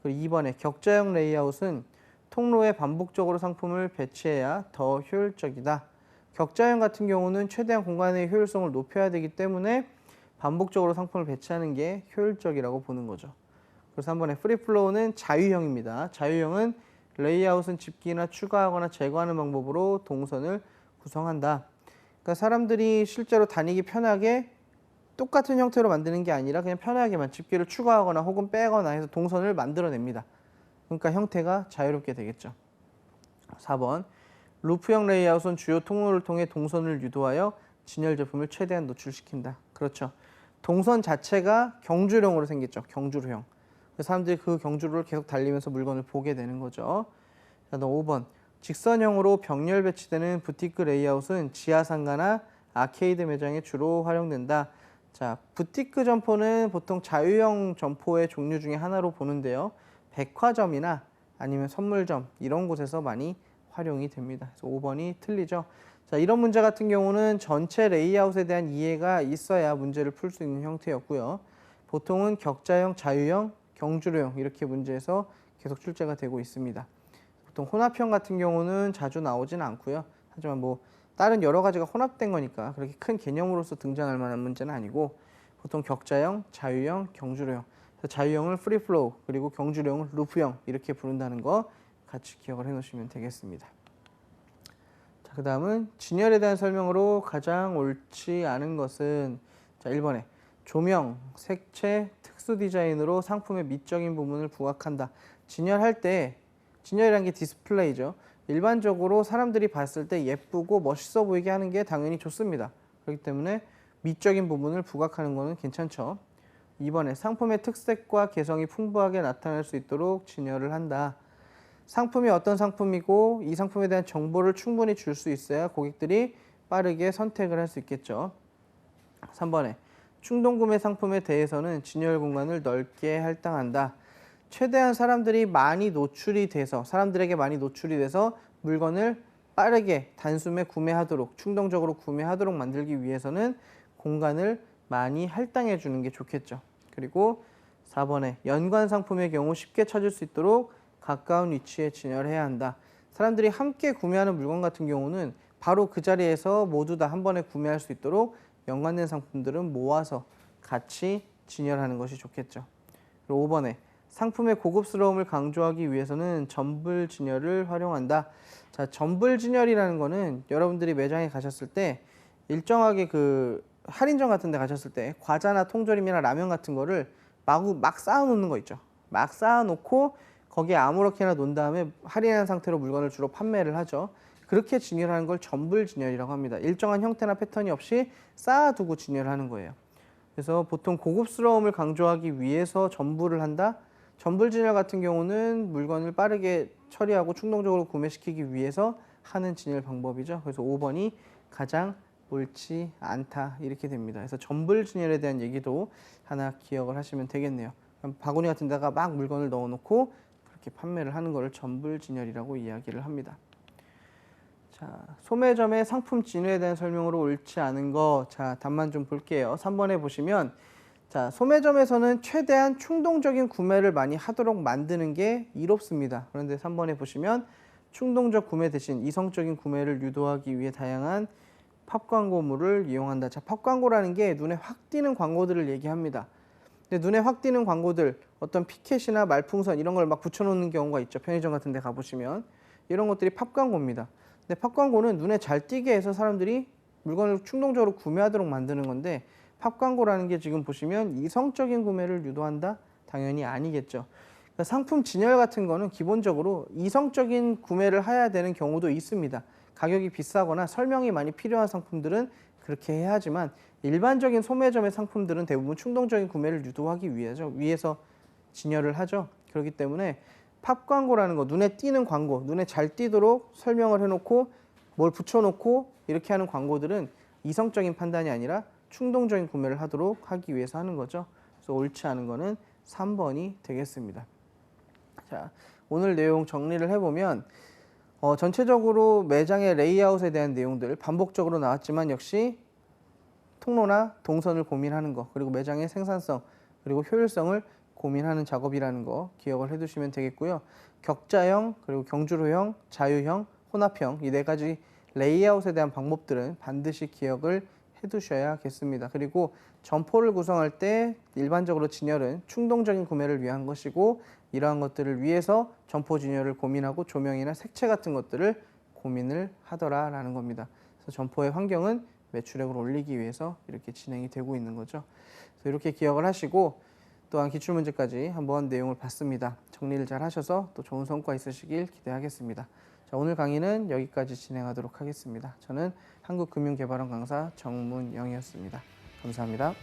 그리고 2번에 격자형 레이아웃은 통로에 반복적으로 상품을 배치해야 더 효율적이다. 격자형 같은 경우는 최대한 공간의 효율성을 높여야 되기 때문에 반복적으로 상품을 배치하는 게 효율적이라고 보는 거죠. 그래서 3번에 프리플로우는 자유형입니다. 자유형은 레이아웃은 집기나 추가하거나 제거하는 방법으로 동선을 구성한다. 그러니까 사람들이 실제로 다니기 편하게 똑같은 형태로 만드는 게 아니라 그냥 편하게만 집기를 추가하거나 혹은 빼거나 해서 동선을 만들어냅니다. 그러니까 형태가 자유롭게 되겠죠. 4번 루프형 레이아웃은 주요 통로를 통해 동선을 유도하여 진열 제품을 최대한 노출시킨다. 그렇죠. 동선 자체가 경주형으로 생겼죠. 경주로형. 사람들이 그 경주로를 계속 달리면서 물건을 보게 되는 거죠. 자, 5번 직선형으로 병렬 배치되는 부티크 레이아웃은 지하상가나 아케이드 매장에 주로 활용된다. 자, 부티크 점포는 보통 자유형 점포의 종류 중에 하나로 보는데요. 백화점이나 아니면 선물점 이런 곳에서 많이 활용이 됩니다. 그래서 5번이 틀리죠. 자, 이런 문제 같은 경우는 전체 레이아웃에 대한 이해가 있어야 문제를 풀 수 있는 형태였고요. 보통은 격자형, 자유형, 경주로형 이렇게 문제에서 계속 출제가 되고 있습니다. 보통 혼합형 같은 경우는 자주 나오진 않고요. 하지만 뭐 다른 여러 가지가 혼합된 거니까 그렇게 큰 개념으로서 등장할 만한 문제는 아니고 보통 격자형, 자유형, 경주로형. 그래서 자유형을 프리플로우 그리고 경주로형을 루프형 이렇게 부른다는 거 같이 기억을 해 놓으시면 되겠습니다. 자, 그 다음은 진열에 대한 설명으로 가장 옳지 않은 것은 자, 1번에 조명, 색채, 특수 디자인으로 상품의 미적인 부분을 부각한다. 진열할 때 진열이라는 게 디스플레이죠. 일반적으로 사람들이 봤을 때 예쁘고 멋있어 보이게 하는 게 당연히 좋습니다. 그렇기 때문에 미적인 부분을 부각하는 것은 괜찮죠. 2번에 상품의 특색과 개성이 풍부하게 나타날 수 있도록 진열을 한다. 상품이 어떤 상품이고 이 상품에 대한 정보를 충분히 줄 수 있어야 고객들이 빠르게 선택을 할 수 있겠죠. 3번에 충동구매 상품에 대해서는 진열 공간을 넓게 할당한다. 최대한 사람들에게 많이 노출이 돼서 물건을 빠르게 단숨에 구매하도록 충동적으로 구매하도록 만들기 위해서는 공간을 많이 할당해 주는 게 좋겠죠. 그리고 4번에 연관 상품의 경우 쉽게 찾을 수 있도록 가까운 위치에 진열해야 한다. 사람들이 함께 구매하는 물건 같은 경우는 바로 그 자리에서 모두 다 한 번에 구매할 수 있도록 연관된 상품들은 모아서 같이 진열하는 것이 좋겠죠. 그리고 5번에 상품의 고급스러움을 강조하기 위해서는 점불 진열을 활용한다. 자, 점불 진열이라는 거는 여러분들이 매장에 가셨을 때 일정하게 그 할인점 같은 데 가셨을 때 과자나 통조림이나 라면 같은 거를 마구 막 쌓아 놓는 거 있죠. 막 쌓아 놓고 거기에 아무렇게나 놓은 다음에 할인한 상태로 물건을 주로 판매를 하죠. 그렇게 진열하는 걸 점불 진열이라고 합니다. 일정한 형태나 패턴이 없이 쌓아두고 진열하는 거예요. 그래서 보통 고급스러움을 강조하기 위해서 점불을 한다. 점불 진열 같은 경우는 물건을 빠르게 처리하고 충동적으로 구매시키기 위해서 하는 진열 방법이죠. 그래서 5번이 가장 옳지 않다 이렇게 됩니다. 그래서 점불 진열에 대한 얘기도 하나 기억을 하시면 되겠네요. 바구니 같은 데다가 막 물건을 넣어놓고 그렇게 판매를 하는 것을 점불 진열이라고 이야기를 합니다. 자, 소매점의 상품 진열에 대한 설명으로 옳지 않은 거, 자, 답만 좀 볼게요. 3번에 보시면, 자, 소매점에서는 최대한 충동적인 구매를 많이 하도록 만드는 게 이롭습니다. 그런데 3번에 보시면, 충동적 구매 대신 이성적인 구매를 유도하기 위해 다양한 팝 광고물을 이용한다. 자, 팝 광고라는 게 눈에 확 띄는 광고들을 얘기합니다. 근데 눈에 확 띄는 광고들, 어떤 피켓이나 말풍선 이런 걸 막 붙여놓는 경우가 있죠. 편의점 같은 데 가보시면. 이런 것들이 팝 광고입니다. 근데 팝 광고는 눈에 잘 띄게 해서 사람들이 물건을 충동적으로 구매하도록 만드는 건데, 팝 광고라는 게 지금 보시면 이성적인 구매를 유도한다? 당연히 아니겠죠. 그러니까 상품 진열 같은 거는 기본적으로 이성적인 구매를 해야 되는 경우도 있습니다. 가격이 비싸거나 설명이 많이 필요한 상품들은 그렇게 해야 하지만, 일반적인 소매점의 상품들은 대부분 충동적인 구매를 유도하기 위해서 진열을 하죠. 그렇기 때문에 팝 광고라는 거, 눈에 띄는 광고, 눈에 잘 띄도록 설명을 해놓고 뭘 붙여놓고 이렇게 하는 광고들은 이성적인 판단이 아니라 충동적인 구매를 하기 위해서 하는 거죠. 그래서 옳지 않은 거는 3번이 되겠습니다. 자, 오늘 내용 정리를 해보면 전체적으로 매장의 레이아웃에 대한 내용들 반복적으로 나왔지만 역시 통로나 동선을 고민하는 거, 그리고 매장의 생산성, 그리고 효율성을 고민하는 작업이라는 거 기억을 해두시면 되겠고요. 격자형, 그리고 경주로형, 자유형, 혼합형 이 네 가지 레이아웃에 대한 방법들은 반드시 기억을 해두셔야겠습니다. 그리고 점포를 구성할 때 일반적으로 진열은 충동적인 구매를 위한 것이고, 이러한 것들을 위해서 점포 진열을 고민하고 조명이나 색채 같은 것들을 고민을 하더라라는 겁니다. 그래서 점포의 환경은 매출액을 올리기 위해서 이렇게 진행이 되고 있는 거죠. 그래서 이렇게 기억을 하시고, 또한 기출문제까지 한번 내용을 봤습니다. 정리를 잘 하셔서 또 좋은 성과 있으시길 기대하겠습니다. 자, 오늘 강의는 여기까지 진행하도록 하겠습니다. 저는 한국금융개발원 강사 정문영이었습니다. 감사합니다.